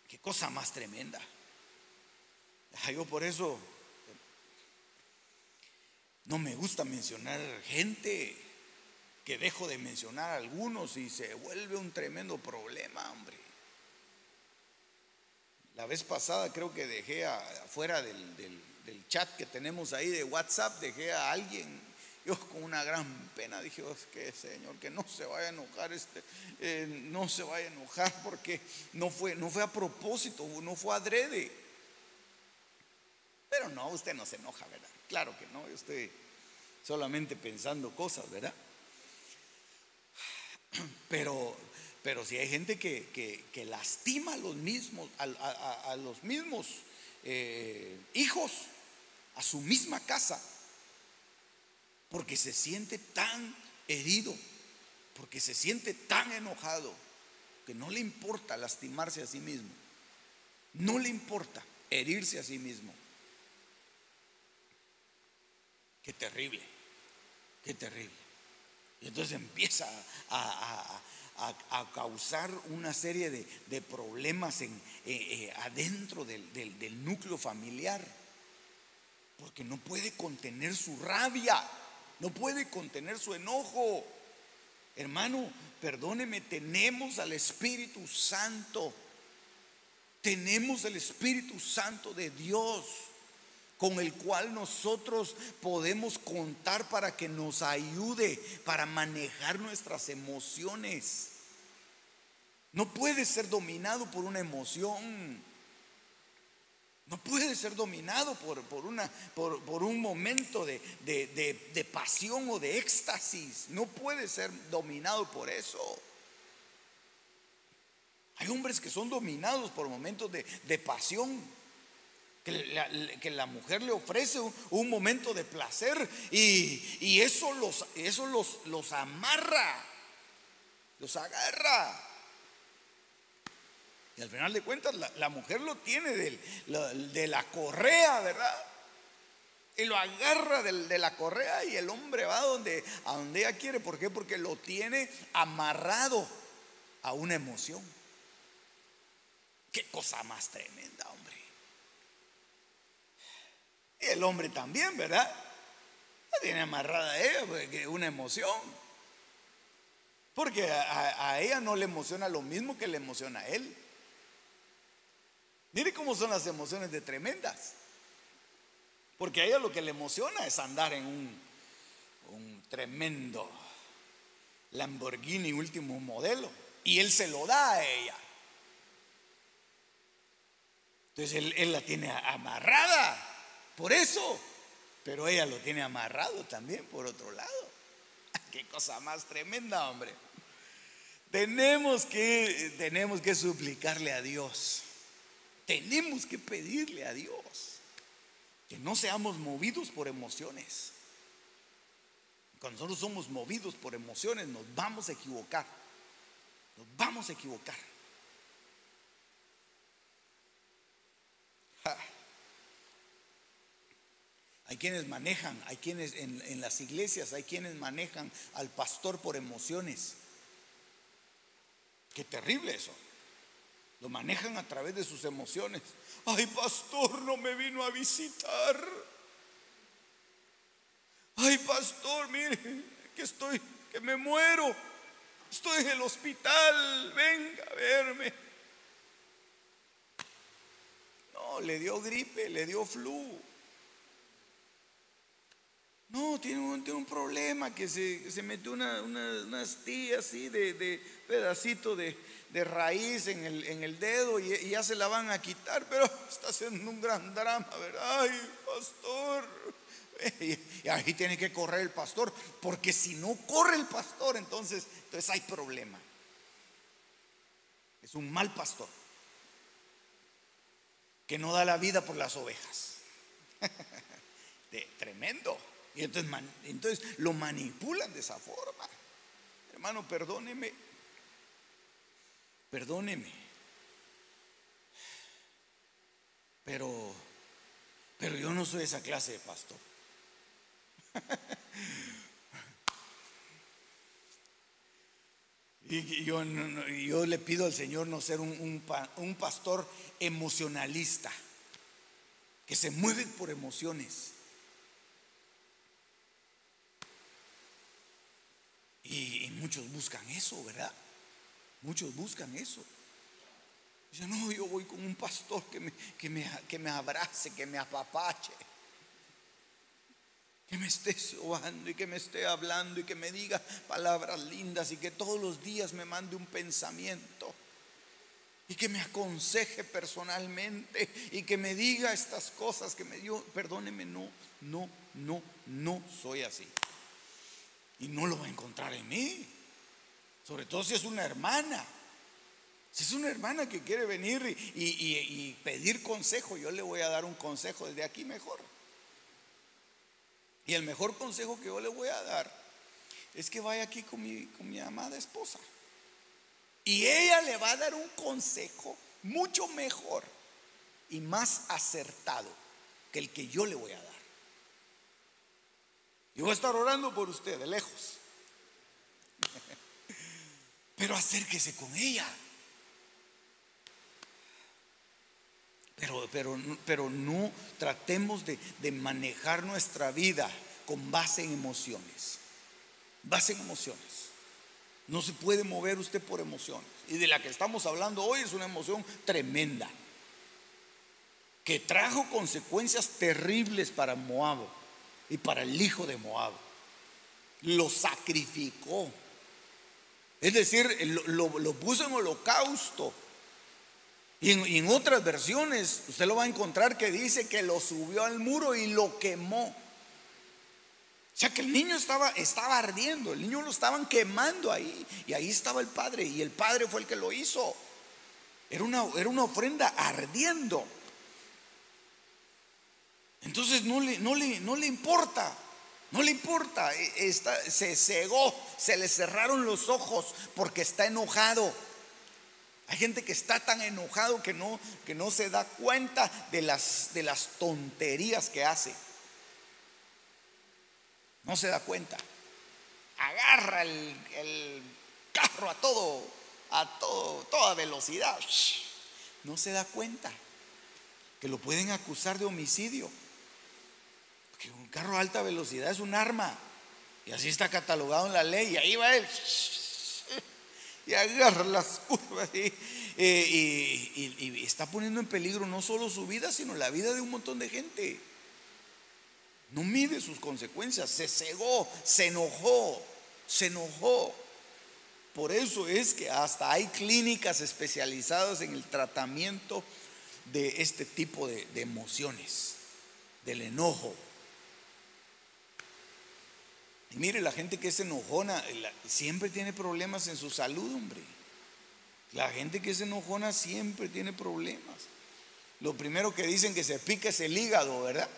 Qué cosa más tremenda. Yo por eso no me gusta mencionar gente, que dejo de mencionar a algunos y se vuelve un tremendo problema, hombre. La vez pasada creo que dejé afuera del chat que tenemos ahí de WhatsApp, dejé a alguien. Yo con una gran pena dije, que Señor, que no se vaya a enojar no se vaya a enojar, porque no fue a propósito, no fue adrede. Pero no, usted no se enoja, ¿verdad? Claro que no, yo estoy solamente pensando cosas, ¿verdad? Pero si hay gente que lastima a los mismos, a los mismos hijos, a su misma casa, porque se siente tan herido, porque se siente tan enojado, que no le importa lastimarse a sí mismo, no le importa herirse a sí mismo. Qué terrible, qué terrible. Y entonces empieza a causar una serie de problemas adentro del núcleo familiar, porque no puede contener su rabia, no puede contener su enojo. Hermano, perdóneme, tenemos al Espíritu Santo, tenemos el Espíritu Santo de Dios, con el cual nosotros podemos contar para que nos ayude para manejar nuestras emociones. No puede ser dominado por una emoción. No puede ser dominado por un momento de pasión o de éxtasis. No puede ser dominado por eso. Hay hombres que son dominados por momentos de pasión. Que la mujer le ofrece un momento de placer y eso los amarra, los agarra. Y al final de cuentas la mujer lo tiene de la correa, ¿verdad? Y lo agarra de la correa, y el hombre va a donde ella quiere. ¿Por qué? Porque lo tiene amarrado a una emoción. Qué cosa más tremenda, hombre. Y el hombre también, ¿verdad? La tiene amarrada a ella, porque una emoción. Porque a ella no le emociona lo mismo que le emociona a él. Mire cómo son las emociones de tremendas. Porque a ella lo que le emociona es andar en un tremendo Lamborghini último modelo, y él se lo da a ella. Entonces él la tiene amarrada por eso, pero ella lo tiene amarrado también por otro lado. Qué cosa más tremenda, hombre. tenemos que suplicarle a Dios. Tenemos que pedirle a Dios que no seamos movidos por emociones. Cuando nosotros somos movidos por emociones, nos vamos a equivocar. Nos vamos a equivocar. Hay quienes manejan, hay quienes en las iglesias, hay quienes manejan al pastor por emociones. Qué terrible eso. Lo manejan a través de sus emociones. Ay, pastor, no me vino a visitar. Ay, pastor, mire, que me muero. Estoy en el hospital, venga a verme. No, le dio gripe, le dio flu. No, tiene un problema, que se metió una astilla así de pedacito de raíz en el dedo y ya se la van a quitar, pero está haciendo un gran drama, ¿verdad? Ay, pastor. Y ahí tiene que correr el pastor, porque si no corre el pastor, entonces hay problema. Es un mal pastor que no da la vida por las ovejas. Tremendo. Y entonces lo manipulan de esa forma. Hermano, perdóneme. Pero yo no soy esa clase de pastor. Y yo le pido al Señor no ser un pastor emocionalista, que se mueve por emociones. Y muchos buscan eso, ¿verdad? Muchos buscan eso. Dicen, no, yo voy con un pastor que me abrace, que me apapache, que me esté sobando y que me esté hablando y que me diga palabras lindas y que todos los días me mande un pensamiento y que me aconseje personalmente y que me diga estas cosas que me dio. Perdóneme, no soy así. Y no lo va a encontrar en mí. Sobre todo si es una hermana. Si es una hermana que quiere venir y pedir consejo, yo le voy a dar un consejo desde aquí mejor. Y el mejor consejo que yo le voy a dar es que vaya aquí con mi amada esposa. Y ella le va a dar un consejo mucho mejor y más acertado que el que yo le voy a dar. Yo voy a estar orando por usted de lejos. Pero acérquese con ella. Pero no tratemos de manejar nuestra vida con base en emociones. Base en emociones. No se puede mover usted por emociones. Y de la que estamos hablando hoy es una emoción tremenda, que trajo consecuencias terribles para Moab y para el hijo de Moab. Lo sacrificó. Es decir, lo puso en holocausto. Y en otras versiones usted lo va a encontrar que dice que lo subió al muro y lo quemó. O sea que el niño estaba ardiendo, el niño lo estaban quemando ahí. Y ahí estaba el padre, y el padre fue el que lo hizo. Era una ofrenda ardiendo. Entonces no le importa. No le importa. Se cegó, se le cerraron los ojos porque está enojado. Hay gente que está tan enojado que no se da cuenta de las tonterías que hace. No se da cuenta. Agarra el carro a toda velocidad. No se da cuenta que lo pueden acusar de homicidio. Porque un carro a alta velocidad es un arma. Y así está catalogado en la ley. Y ahí va él. Y agarra las curvas y está poniendo en peligro no solo su vida, sino la vida de un montón de gente. No mide sus consecuencias. Se cegó, se enojó. Por eso es que hasta hay clínicas especializadas en el tratamiento de este tipo de emociones, del enojo. Y mire, la gente que es enojona siempre tiene problemas en su salud, hombre. La gente que es enojona siempre tiene problemas. Lo primero que dicen que se pica es el hígado, ¿verdad?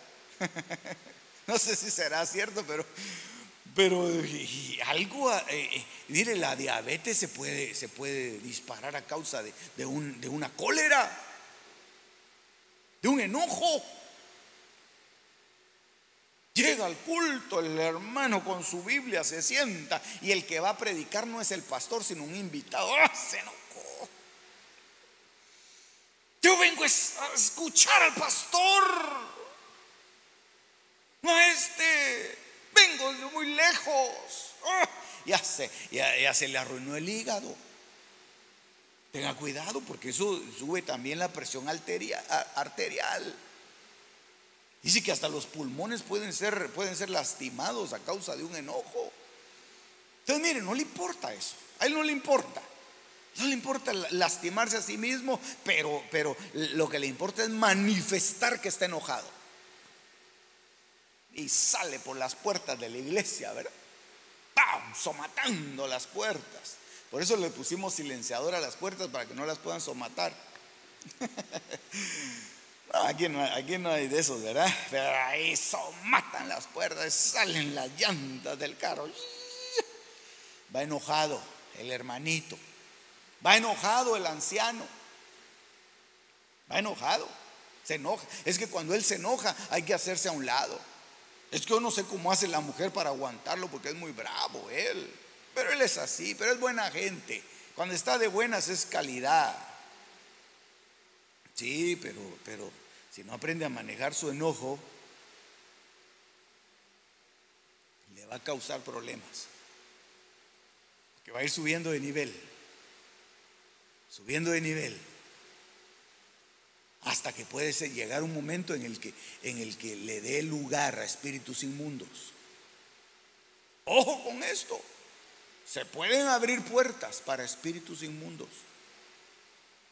No sé si será cierto, pero algo, mire, la diabetes se puede disparar a causa de una cólera, de un enojo. Llega al culto el hermano con su Biblia, se sienta, y el que va a predicar no es el pastor, sino un invitado. ¡Ah, se enojó! Yo vengo a escuchar al pastor, no a este. Vengo de muy lejos. ¡Ah! Ya se le arruinó el hígado. Tenga cuidado, porque eso sube también la presión arterial. Dice que hasta los pulmones pueden ser lastimados a causa de un enojo. Entonces, mire, no le importa eso. A él no le importa. No le importa lastimarse a sí mismo, pero lo que le importa es manifestar que está enojado. Y sale por las puertas de la iglesia, ¿verdad? ¡Pam! Somatando las puertas. Por eso le pusimos silenciador a las puertas, para que no las puedan somatar. No, aquí no hay de esos, ¿verdad? Pero ahí somatan las puertas, salen las llantas del carro. Va enojado el hermanito, va enojado el anciano, va enojado, se enoja. Es que cuando él se enoja hay que hacerse a un lado. Es que yo no sé cómo hace la mujer para aguantarlo, porque es muy bravo él. Pero él es así, pero es buena gente. Cuando está de buenas es calidad. Sí, pero si no aprende a manejar su enojo, le va a causar problemas. Que va a ir subiendo de nivel, hasta que puede llegar un momento en el que le dé lugar a espíritus inmundos. Ojo con esto. Se pueden abrir puertas para espíritus inmundos.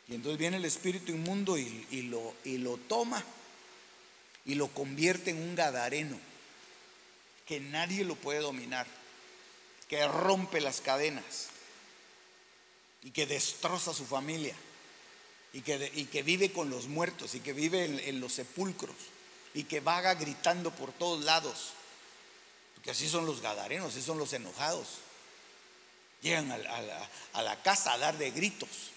Y entonces viene el espíritu inmundo y lo toma y lo convierte en un gadareno, que nadie lo puede dominar, que rompe las cadenas y que destroza a su familia, y que vive con los muertos, y que vive en los sepulcros, y que vaga gritando por todos lados. Porque así son los gadarenos, así son los enojados. Llegan a la casa a dar de gritos.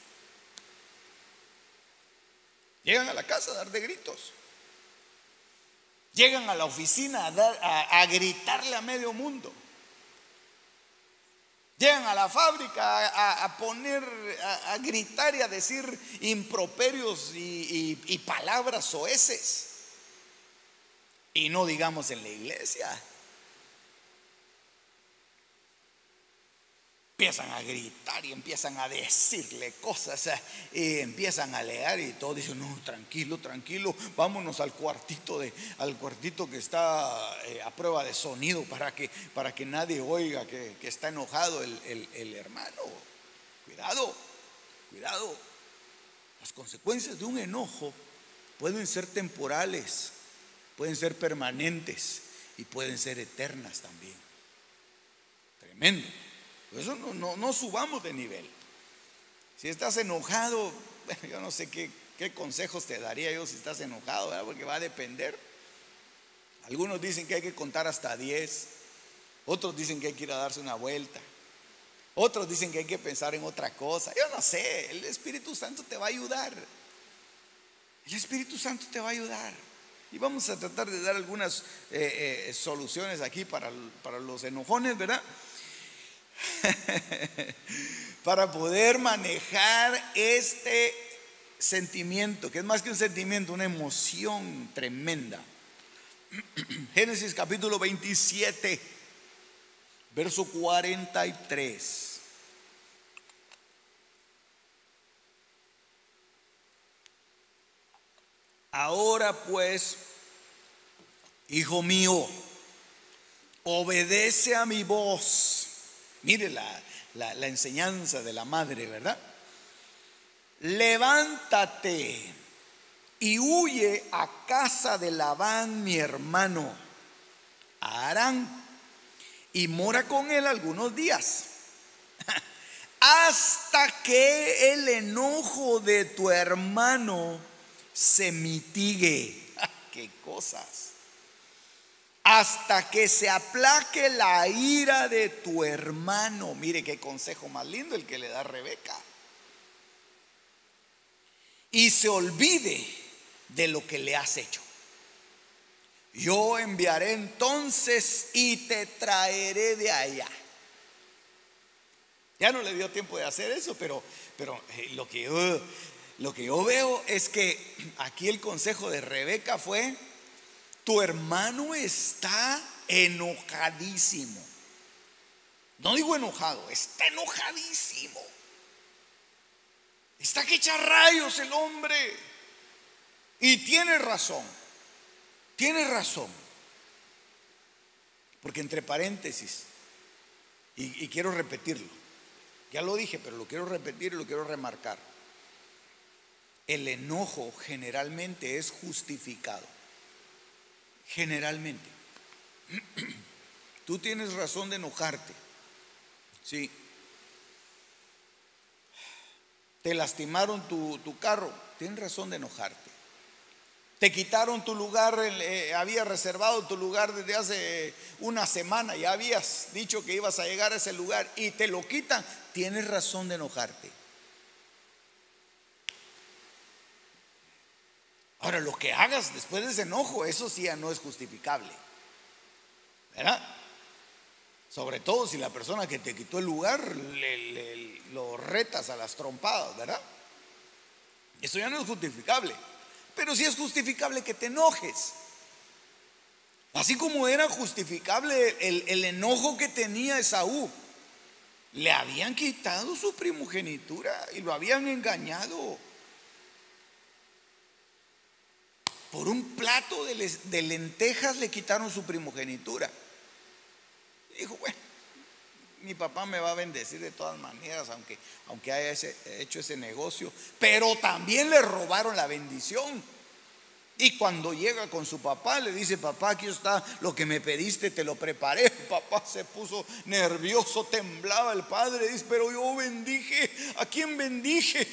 Llegan a la casa a dar de gritos. Llegan a la oficina a gritarle a medio mundo. Llegan a la fábrica a gritar y a decir improperios y palabras soeces. Y no digamos en la iglesia. Empiezan a gritar y empiezan a decirle cosas, y empiezan a alegar, y todos dicen: no, tranquilo, vámonos al cuartito que está a prueba de sonido, para que nadie oiga que está enojado el hermano. Cuidado. Las consecuencias de un enojo pueden ser temporales, pueden ser permanentes y pueden ser eternas también. Tremendo. Por eso no subamos de nivel. Si estás enojado, bueno, yo no sé qué consejos te daría yo si estás enojado, ¿verdad? Porque va a depender. Algunos dicen que hay que contar hasta 10, otros dicen que hay que ir a darse una vuelta, otros dicen que hay que pensar en otra cosa. Yo no sé, el Espíritu Santo te va a ayudar. El Espíritu Santo te va a ayudar. Y vamos a tratar de dar algunas soluciones aquí para los enojones, ¿verdad? Para poder manejar este sentimiento, que es más que un sentimiento, una emoción tremenda. Génesis capítulo 27, verso 43. Ahora pues, hijo mío, obedece a mi voz. Mire la enseñanza de la madre, ¿verdad? Levántate y huye a casa de Labán mi hermano, a Harán, y mora con él algunos días, hasta que el enojo de tu hermano se mitigue. ¡Qué cosas! Hasta que se aplaque la ira de tu hermano. Mire qué consejo más lindo el que le da Rebeca. Y se olvide de lo que le has hecho. Yo enviaré entonces y te traeré de allá. Ya no le dio tiempo de hacer eso, pero lo que yo veo es que aquí el consejo de Rebeca fue: tu hermano está enojadísimo. No digo enojado, está enojadísimo. Está que echa rayos el hombre. Y tiene razón. Tiene razón. Porque entre paréntesis, y quiero repetirlo, ya lo dije, pero lo quiero repetir y lo quiero remarcar. El enojo generalmente es justificado. Generalmente. Tú tienes razón de enojarte. Sí. Te lastimaron tu carro, tienes razón de enojarte. Te quitaron tu lugar, habías reservado tu lugar desde hace una semana, ya habías dicho que ibas a llegar a ese lugar y te lo quitan, tienes razón de enojarte. Ahora, lo que hagas después de ese enojo, eso sí ya no es justificable, ¿verdad? Sobre todo si la persona que te quitó el lugar lo retas a las trompadas, ¿verdad? Eso ya no es justificable. Pero sí es justificable que te enojes. Así como era justificable el enojo que tenía Esaú. Le habían quitado su primogenitura y lo habían engañado. Por un plato de lentejas le quitaron su primogenitura. Dijo, bueno, mi papá me va a bendecir de todas maneras, aunque haya hecho ese negocio. Pero también le robaron la bendición. Y cuando llega con su papá, le dice: papá, aquí está lo que me pediste, te lo preparé. Papá se puso nervioso, temblaba el padre. Dice: pero yo bendije. ¿A quién bendije?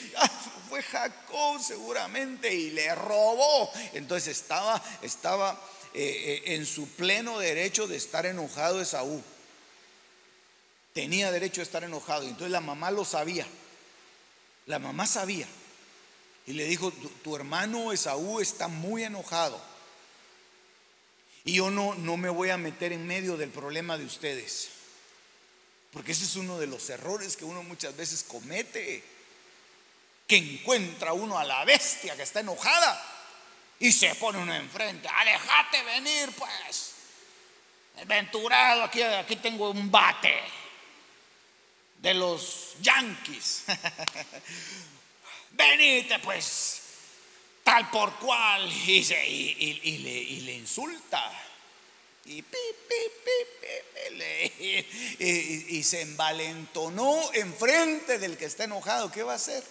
Fue Jacob seguramente, y le robó. Entonces estaba en su pleno derecho de estar enojado Esaú. Tenía derecho a estar enojado. Entonces la mamá lo sabía. La mamá sabía. Y le dijo: tu hermano Esaú está muy enojado. Y yo no me voy a meter en medio del problema de ustedes. Porque ese es uno de los errores que uno muchas veces comete. Que encuentra uno a la bestia que está enojada y se pone uno enfrente. Déjate venir pues. Venturado, aquí tengo un bate de los Yankees. Venite pues, tal por cual. Y le insulta. Y se envalentonó enfrente del que está enojado. ¿Qué va a hacer?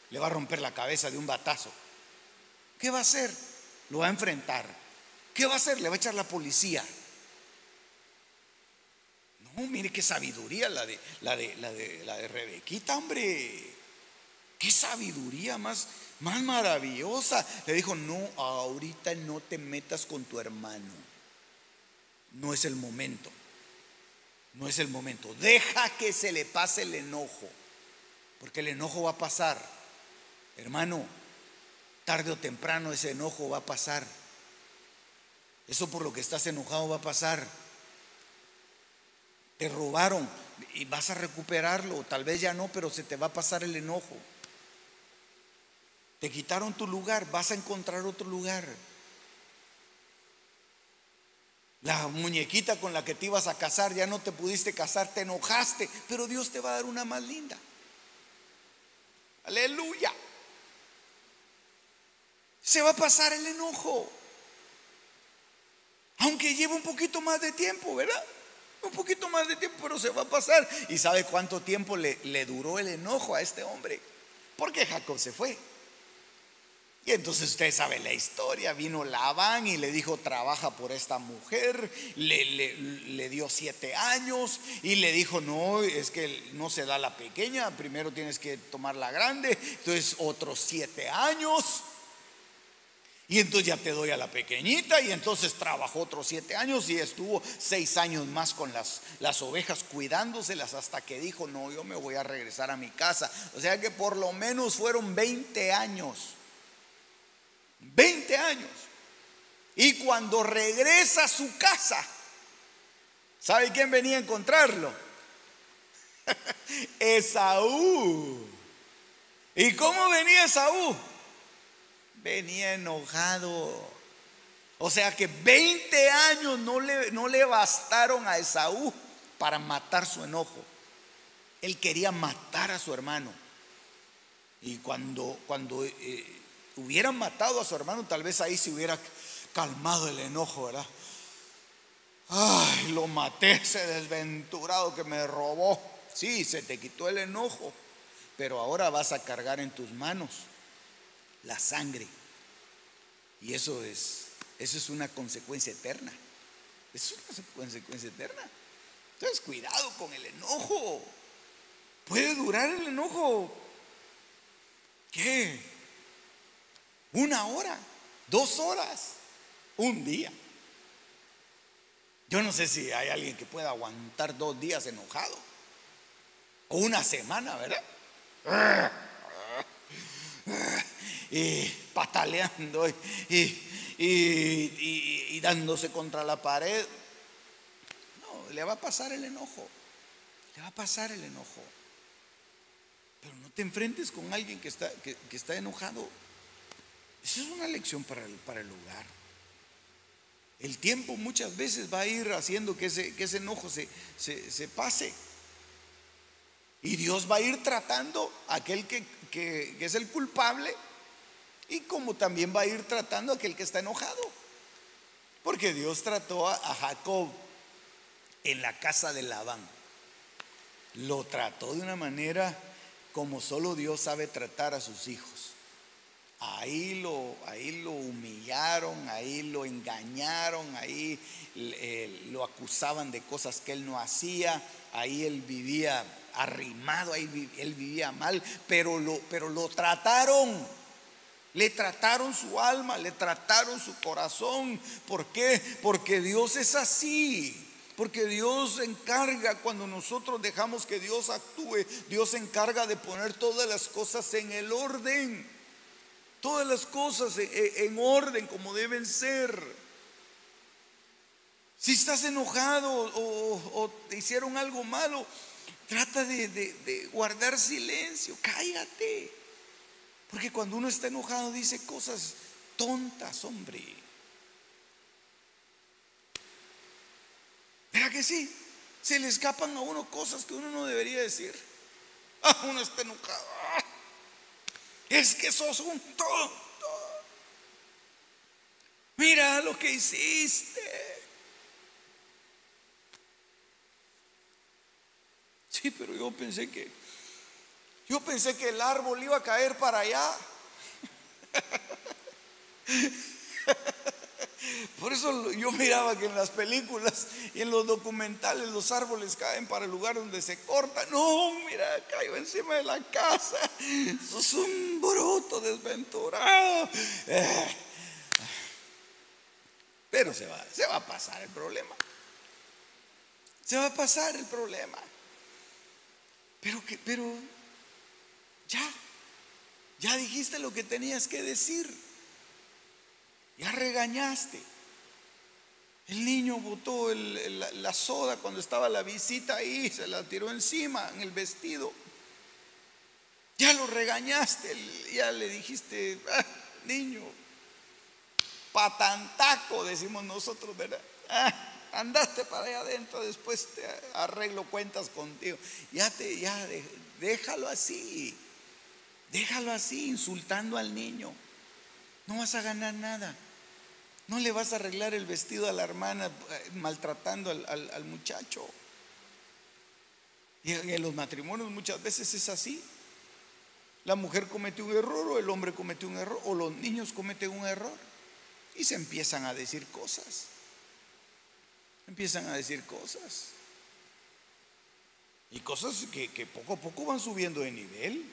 Le va a romper la cabeza de un batazo. ¿Qué va a hacer? Lo va a enfrentar. ¿Qué va a hacer? Le va a echar la policía. No, mire qué sabiduría la de Rebequita, hombre. Qué sabiduría más maravillosa. Le dijo: no, ahorita no te metas con tu hermano. No es el momento. No es el momento. Deja que se le pase el enojo. Porque el enojo va a pasar. Hermano, tarde o temprano ese enojo va a pasar. Eso por lo que estás enojado va a pasar. Te robaron y vas a recuperarlo. Tal vez ya no, pero se te va a pasar el enojo. Te quitaron tu lugar, vas a encontrar otro lugar. La muñequita con la que te ibas a casar, ya no te pudiste casar, te enojaste, pero Dios te va a dar una más linda. Aleluya. Se va a pasar el enojo, aunque lleve un poquito más de tiempo, ¿verdad? Un poquito más de tiempo, pero se va a pasar. ¿Y sabe cuánto tiempo le duró el enojo a este hombre? Porque Jacob se fue. Y entonces usted sabe la historia. Vino Labán y le dijo: trabaja por esta mujer. Le dio 7 años y le dijo: no, es que no se da la pequeña, primero tienes que tomar la grande. Entonces otros 7 años y entonces ya te doy a la pequeñita. Y entonces trabajó otros 7 años y estuvo 6 años más con las ovejas, cuidándoselas, hasta que dijo: no, yo me voy a regresar a mi casa. O sea que por lo menos fueron 20 años. 20 años. Y cuando regresa a su casa, ¿sabe quién venía a encontrarlo? Esaú. ¿Y cómo venía Esaú? Venía enojado. O sea que 20 años no le bastaron a Esaú para matar su enojo. Él quería matar a su hermano. Y cuando hubieran matado a su hermano, tal vez ahí se hubiera calmado el enojo, ¿verdad? Ay, lo maté, ese desventurado que me robó. Sí, se te quitó el enojo, pero ahora vas a cargar en tus manos la sangre. Y eso es una consecuencia eterna. Es una consecuencia eterna. Entonces, cuidado con el enojo. Puede durar el enojo, ¿qué? 1 hora, 2 horas, un día. Yo no sé si hay alguien que pueda aguantar 2 días enojado, o 1 semana, ¿verdad? Y pataleando y dándose contra la pared. No, le va a pasar el enojo. Le va a pasar el enojo. Pero no te enfrentes con alguien que está enojado. Esa es una lección para el hogar. El tiempo muchas veces va a ir haciendo que ese enojo se pase. Y Dios va a ir tratando a aquel que es el culpable, y como también va a ir tratando a aquel que está enojado. Porque Dios trató a Jacob en la casa de Labán. Lo trató de una manera como solo Dios sabe tratar a sus hijos. Ahí lo humillaron, ahí lo engañaron, ahí lo acusaban de cosas que él no hacía. Ahí él vivía arrimado, ahí él vivía mal, pero lo trataron. Le trataron su alma, le trataron su corazón. ¿Por qué? Porque Dios es así. Porque Dios se encarga, cuando nosotros dejamos que Dios actúe, Dios se encarga de poner todas las cosas en el orden. Todas las cosas en orden como deben ser. Si estás enojado o te hicieron algo malo, trata de guardar silencio, cállate. Porque cuando uno está enojado dice cosas tontas, hombre. ¿Verdad que sí? Se le escapan a uno cosas que uno no debería decir. Uno está enojado. Es que sos un tonto. Mira lo que hiciste. Sí, pero yo pensé que el árbol iba a caer para allá. Por eso yo miraba que en las películas y en los documentales los árboles caen para el lugar donde se cortan. No, mira, cayó encima de la casa. Sos un bruto desventurado. Pero se va a pasar el problema. Se va a pasar el problema. Pero ya dijiste lo que tenías que decir. Ya regañaste. El niño botó la soda cuando estaba la visita ahí, se la tiró encima en el vestido. Ya lo regañaste, ya le dijiste: niño, patantaco, decimos nosotros, ¿verdad? Andaste para allá adentro, después te arreglo cuentas contigo. Déjalo así, insultando al niño. No vas a ganar nada. No le vas a arreglar el vestido a la hermana maltratando al muchacho. Y en los matrimonios muchas veces es así. La mujer comete un error o el hombre comete un error o los niños cometen un error y se empiezan a decir cosas. Empiezan a decir cosas. Y cosas que poco a poco van subiendo de nivel.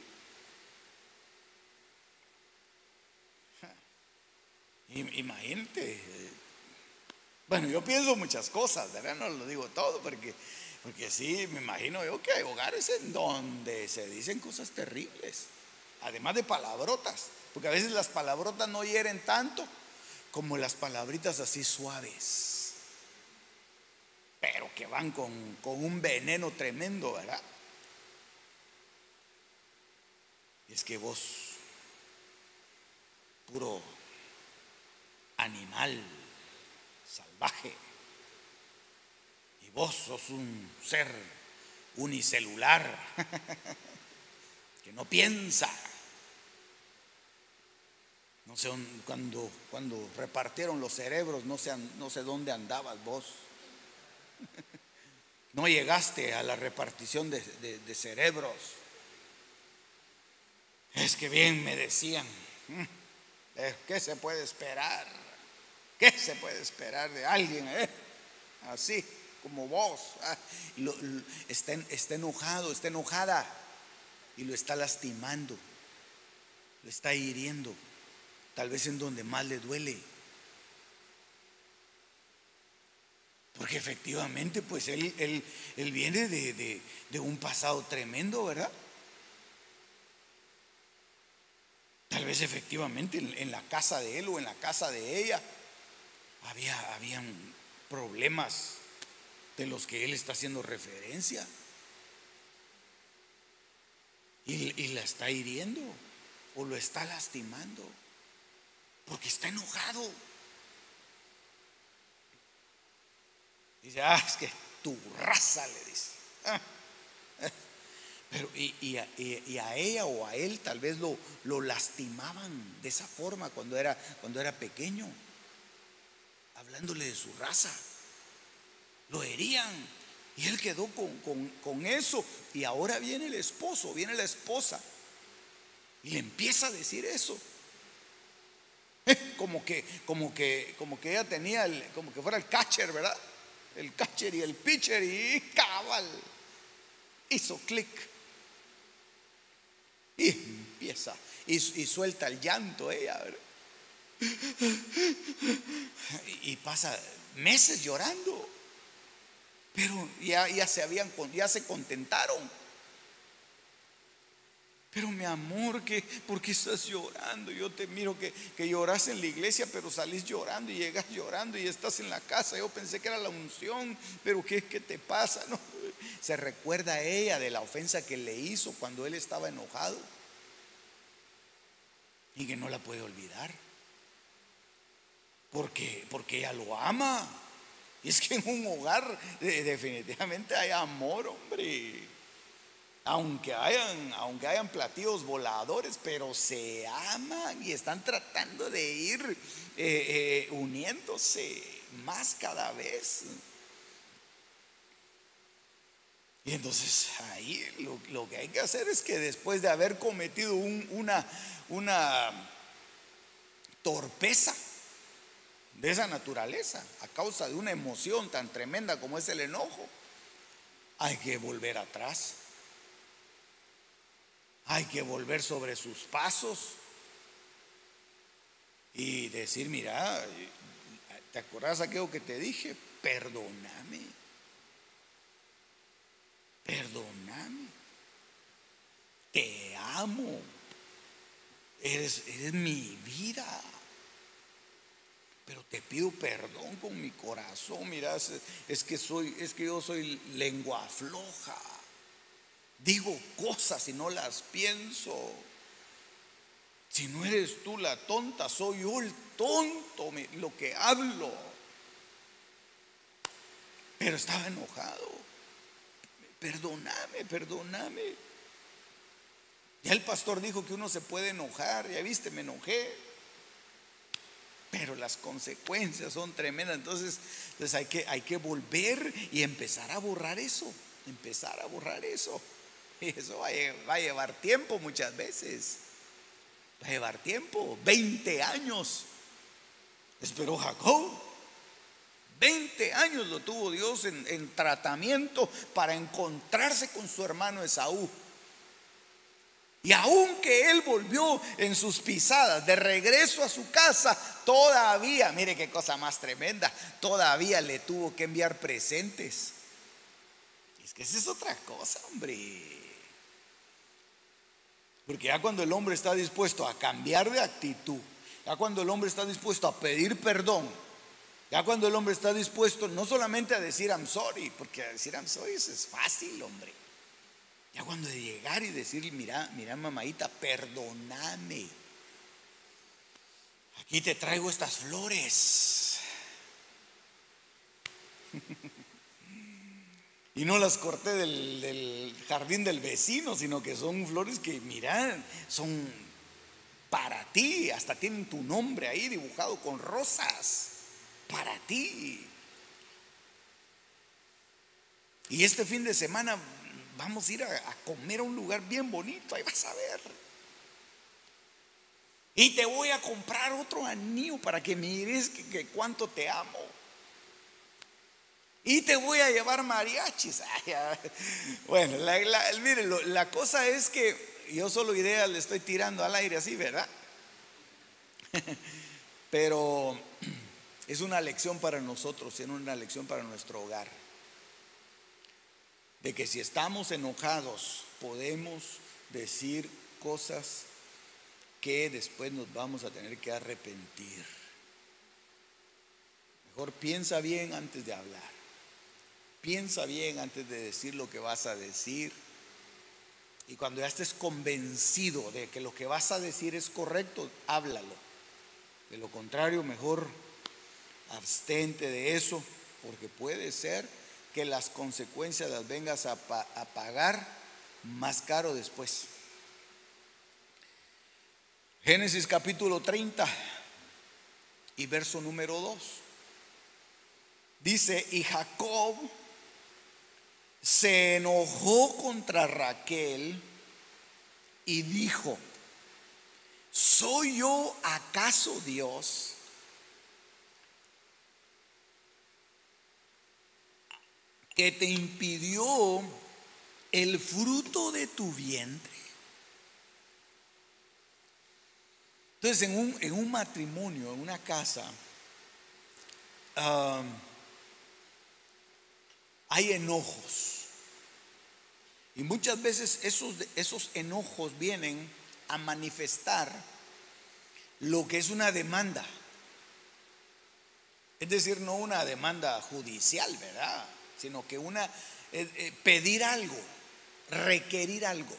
Imagínate. Bueno, yo pienso muchas cosas, ¿verdad? No lo digo todo porque sí, me imagino yo que hay hogares en donde se dicen cosas terribles, además de palabrotas, porque a veces las palabrotas no hieren tanto como las palabritas así suaves, pero que van con un veneno tremendo, ¿verdad? Y es que vos, puro animal salvaje, y vos sos un ser unicelular que no piensa. No sé, cuando repartieron los cerebros, no sé dónde andabas vos. No llegaste a la repartición de cerebros. Es que bien me decían, ¿qué se puede esperar? ¿Qué se puede esperar de alguien así como vos? Está enojado, está enojada y lo está lastimando, lo está hiriendo, tal vez en donde más le duele. Porque efectivamente, pues él viene de un pasado tremendo, ¿verdad? Tal vez efectivamente en la casa de él o en la casa de ella habían problemas de los que él está haciendo referencia. Y la está hiriendo o lo está lastimando porque está enojado. Dice, es que tu raza, le dice. Pero y a ella o a él tal vez lo lastimaban de esa forma cuando era pequeño, hablándole de su raza. Lo herían y él quedó con eso. Y ahora viene el esposo, viene la esposa y le empieza a decir eso. Como que ella tenía como que fuera el catcher, ¿verdad? El catcher y el pitcher, y cabal hizo clic y empieza y suelta el llanto ella, ¿verdad? Y pasa meses llorando, pero ya se contentaron. Pero mi amor, ¿por qué estás llorando? Yo te miro que lloras en la iglesia, pero salís llorando y llegas llorando y estás en la casa. Yo pensé que era la unción, pero ¿qué te pasa? No. Se recuerda a ella de la ofensa que le hizo cuando él estaba enojado y que no la puede olvidar porque ella lo ama. Y es que en un hogar definitivamente hay amor, hombre. Aunque hayan platillos voladores, pero se aman y están tratando de ir uniéndose más cada vez. Y entonces ahí lo que hay que hacer es que después de haber cometido una torpeza de esa naturaleza, a causa de una emoción tan tremenda como es el enojo, hay que volver atrás. Hay que volver sobre sus pasos y decir, mira, ¿te acuerdas aquello que te dije? Perdóname, te amo, eres mi vida, pero te pido perdón con mi corazón. Mira, es que yo soy lengua floja. Digo cosas y no las pienso. Si no eres tú la tonta, soy yo el tonto lo que hablo. Pero estaba enojado. Perdóname. Ya el pastor dijo que uno se puede enojar. Ya viste, me enojé, pero las consecuencias son tremendas. Entonces hay que volver y empezar a borrar eso. Y eso va a llevar tiempo muchas veces. Va a llevar tiempo. 20 años esperó Jacob. 20 años lo tuvo Dios en tratamiento para encontrarse con su hermano Esaú. Y aunque él volvió en sus pisadas de regreso a su casa, todavía, mire qué cosa más tremenda, todavía le tuvo que enviar presentes. Es que esa es otra cosa, hombre. Porque ya cuando el hombre está dispuesto a cambiar de actitud, ya cuando el hombre está dispuesto a pedir perdón, ya cuando el hombre está dispuesto no solamente a decir I'm sorry, porque a decir I'm sorry eso es fácil, hombre. Ya cuando de llegar y decir, mira mamadita, perdóname, aquí te traigo estas flores. Y no las corté del jardín del vecino, sino que son flores que, mira, son para ti, hasta tienen tu nombre ahí dibujado con rosas, para ti. Y este fin de semana vamos a ir a comer a un lugar bien bonito, ahí vas a ver. Y te voy a comprar otro anillo para que mires que cuánto te amo. Y te voy a llevar mariachis. Bueno, mire, la cosa es que yo solo ideas le estoy tirando al aire así, ¿verdad? Pero es una lección para nosotros, es una lección para nuestro hogar. De que si estamos enojados podemos decir cosas que después nos vamos a tener que arrepentir. Mejor piensa bien antes de hablar. Piensa bien antes de decir lo que vas a decir. Y cuando ya estés convencido de que lo que vas a decir es correcto, háblalo. De lo contrario, mejor abstente de eso, porque puede ser que las consecuencias las vengas a pagar más caro después. Génesis capítulo 30 y verso número 2 dice: y Jacob se enojó contra Raquel y dijo: ¿soy yo acaso Dios que te impidió el fruto de tu vientre? Entonces en un matrimonio, en una casa, hay enojos. Y muchas veces esos enojos vienen a manifestar lo que es una demanda. Es decir, no una demanda judicial, ¿verdad? Sino que pedir algo, requerir algo.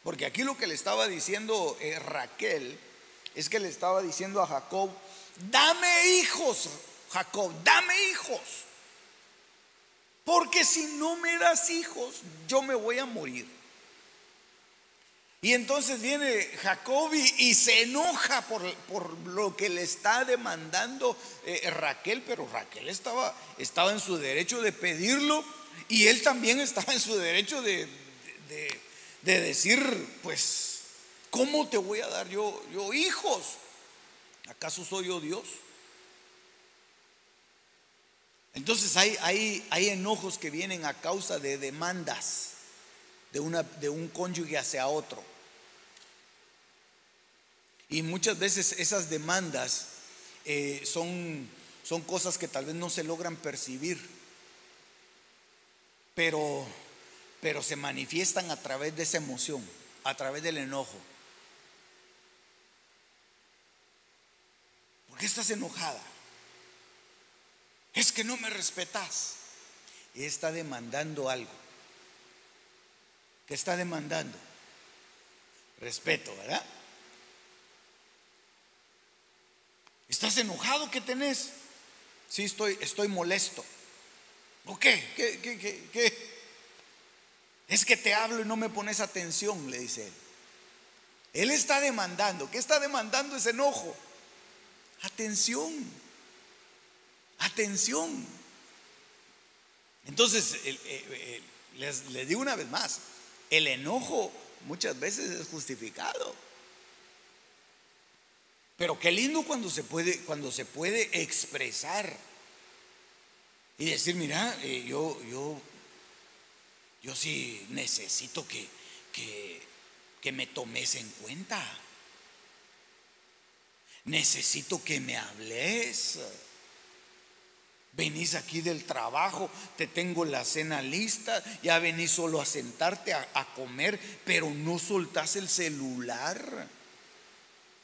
Porque aquí lo que le estaba diciendo Raquel es que le estaba diciendo a Jacob: dame hijos, Jacob, dame hijos. Porque si no me das hijos, yo me voy a morir. Y entonces viene Jacob y se enoja por lo que le está demandando Raquel. Pero Raquel estaba en su derecho de pedirlo, y él también estaba en su derecho de decir: pues, ¿cómo te voy a dar yo hijos? ¿Acaso soy yo Dios? Entonces hay enojos que vienen a causa de demandas de un cónyuge hacia otro. Y muchas veces esas demandas son cosas que tal vez no se logran percibir, pero se manifiestan a través de esa emoción, a través del enojo. ¿Por qué estás enojada? Es que no me respetas. Y está demandando algo. ¿Qué está demandando? Respeto, ¿verdad? ¿Estás enojado? ¿Qué tenés? Sí, estoy molesto. ¿O qué? ¿Qué? Es que te hablo y no me pones atención, le dice él. Él está demandando. ¿Qué está demandando ese enojo? Atención. Entonces les digo una vez más: el enojo muchas veces es justificado. Pero qué lindo cuando se puede expresar y decir, mira, yo sí necesito que me tomes en cuenta. Necesito que me hables. Venís aquí del trabajo, te tengo la cena lista, ya venís solo a sentarte a comer, pero no soltás el celular.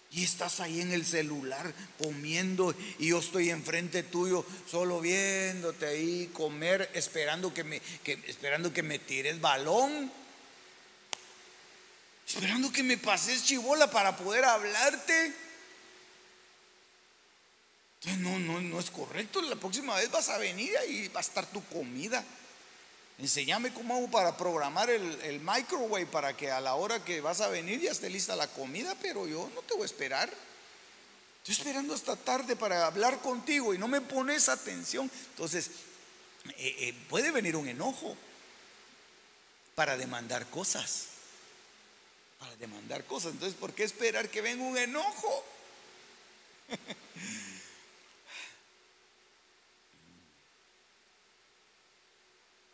Y estás ahí en el celular comiendo y yo estoy enfrente tuyo solo viéndote ahí comer, esperando que me tires balón, esperando que me pases chibola para poder hablarte. Entonces no es correcto. La próxima vez vas a venir y va a estar tu comida. Enséñame cómo hago para programar el microwave para que a la hora que vas a venir ya esté lista la comida, pero yo no te voy a esperar. Estoy esperando hasta tarde para hablar contigo y no me pones atención. Entonces, puede venir un enojo para demandar cosas. Entonces, ¿por qué esperar que venga un enojo?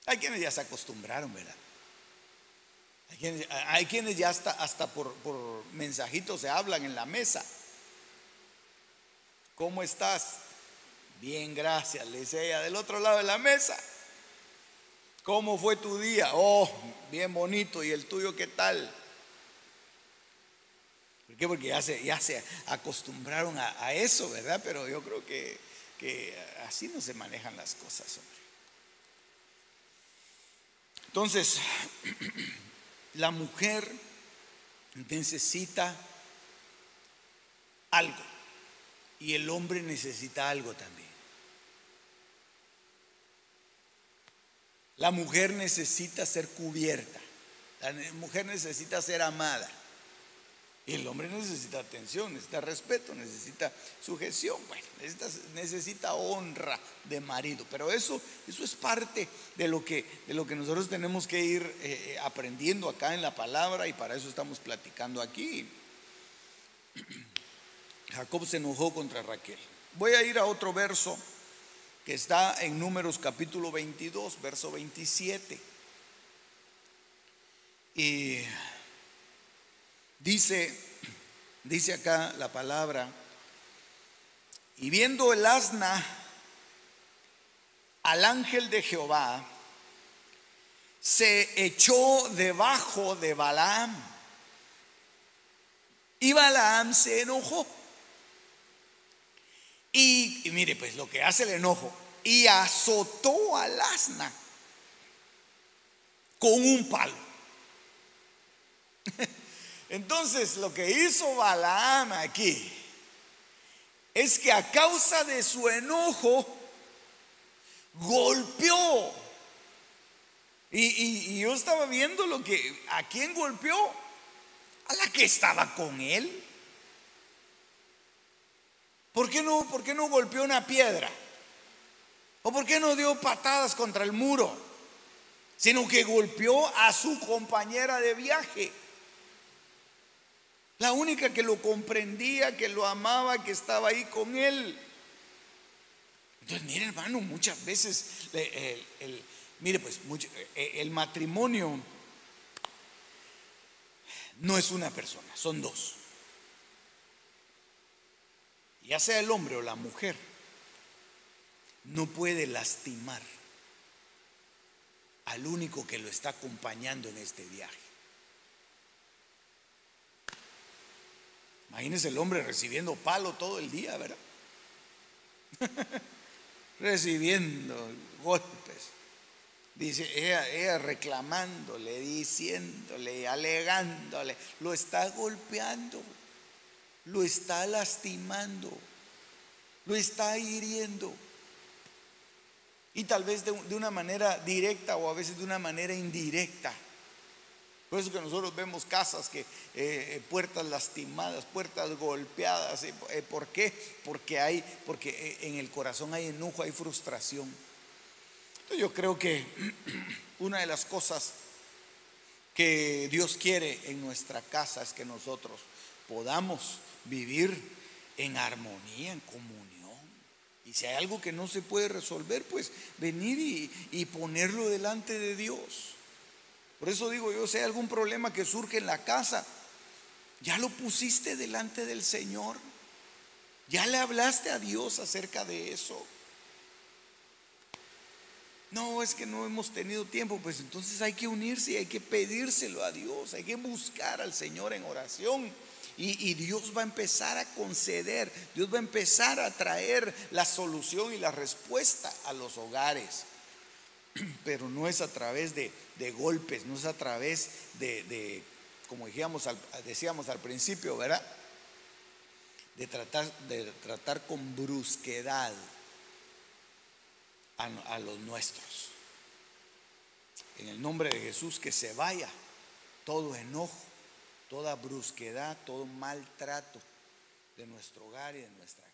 Hay quienes ya se acostumbraron, ¿verdad? Hay quienes ya hasta por mensajitos se hablan en la mesa. ¿Cómo estás? Bien, gracias, le dice ella del otro lado de la mesa. ¿Cómo fue tu día? Oh, bien bonito. ¿Y el tuyo qué tal? ¿Por qué? Porque ya se acostumbraron a eso, ¿verdad? Pero yo creo que así no se manejan las cosas, hombre. Entonces, la mujer necesita algo y el hombre necesita algo también. La mujer necesita ser cubierta, la mujer necesita ser amada y el hombre necesita atención, necesita respeto, necesita sujeción, bueno, necesita honra de marido. Pero eso es parte de lo que nosotros tenemos que ir aprendiendo acá en la palabra, y para eso estamos platicando aquí. Jacob se enojó contra Raquel. Voy a ir a otro verso que está en Números capítulo 22, verso 27. Y dice acá la palabra: y viendo el asna al ángel de Jehová, se echó debajo de Balaam, y Balaam se enojó. Y mire, pues lo que hace el enojo, y azotó al asna con un palo. Entonces, lo que hizo Balaam aquí es que a causa de su enojo golpeó. Y yo estaba viendo a quién golpeó, a la que estaba con él. ¿Por qué no golpeó una piedra? ¿O por qué no dio patadas contra el muro? Sino que golpeó a su compañera de viaje, la única que lo comprendía, que lo amaba, que estaba ahí con él. Entonces, mire, hermano, muchas veces el matrimonio no es una persona, son dos. Ya sea el hombre o la mujer, no puede lastimar al único que lo está acompañando en este viaje. Imagínese el hombre recibiendo palo todo el día, ¿verdad? Recibiendo golpes. Dice ella reclamándole, diciéndole, alegándole, lo está golpeando, lo está lastimando, lo está hiriendo. Y tal vez de una manera directa o a veces de una manera indirecta. Por eso que nosotros vemos casas que puertas lastimadas, puertas golpeadas. ¿Por qué? Porque en el corazón hay enojo, hay frustración. Entonces yo creo que una de las cosas que Dios quiere en nuestra casa es que nosotros podamos vivir en armonía, en comunión. Y si hay algo que no se puede resolver, pues venir y ponerlo delante de Dios. Por eso digo yo, si hay algún problema que surge en la casa, ya lo pusiste delante del Señor. Ya le hablaste a Dios acerca de eso. No, es que no hemos tenido tiempo. Pues entonces hay que unirse y hay que pedírselo a Dios. Hay que buscar al Señor en oración. Y Dios va a empezar a conceder. Dios va a empezar a traer la solución y la respuesta a los hogares. Pero no es a través de golpes. No es a través como decíamos al principio, ¿verdad? De tratar con brusquedad a los nuestros. En el nombre de Jesús, que se vaya todo enojo, toda brusquedad, todo maltrato de nuestro hogar y de nuestra casa.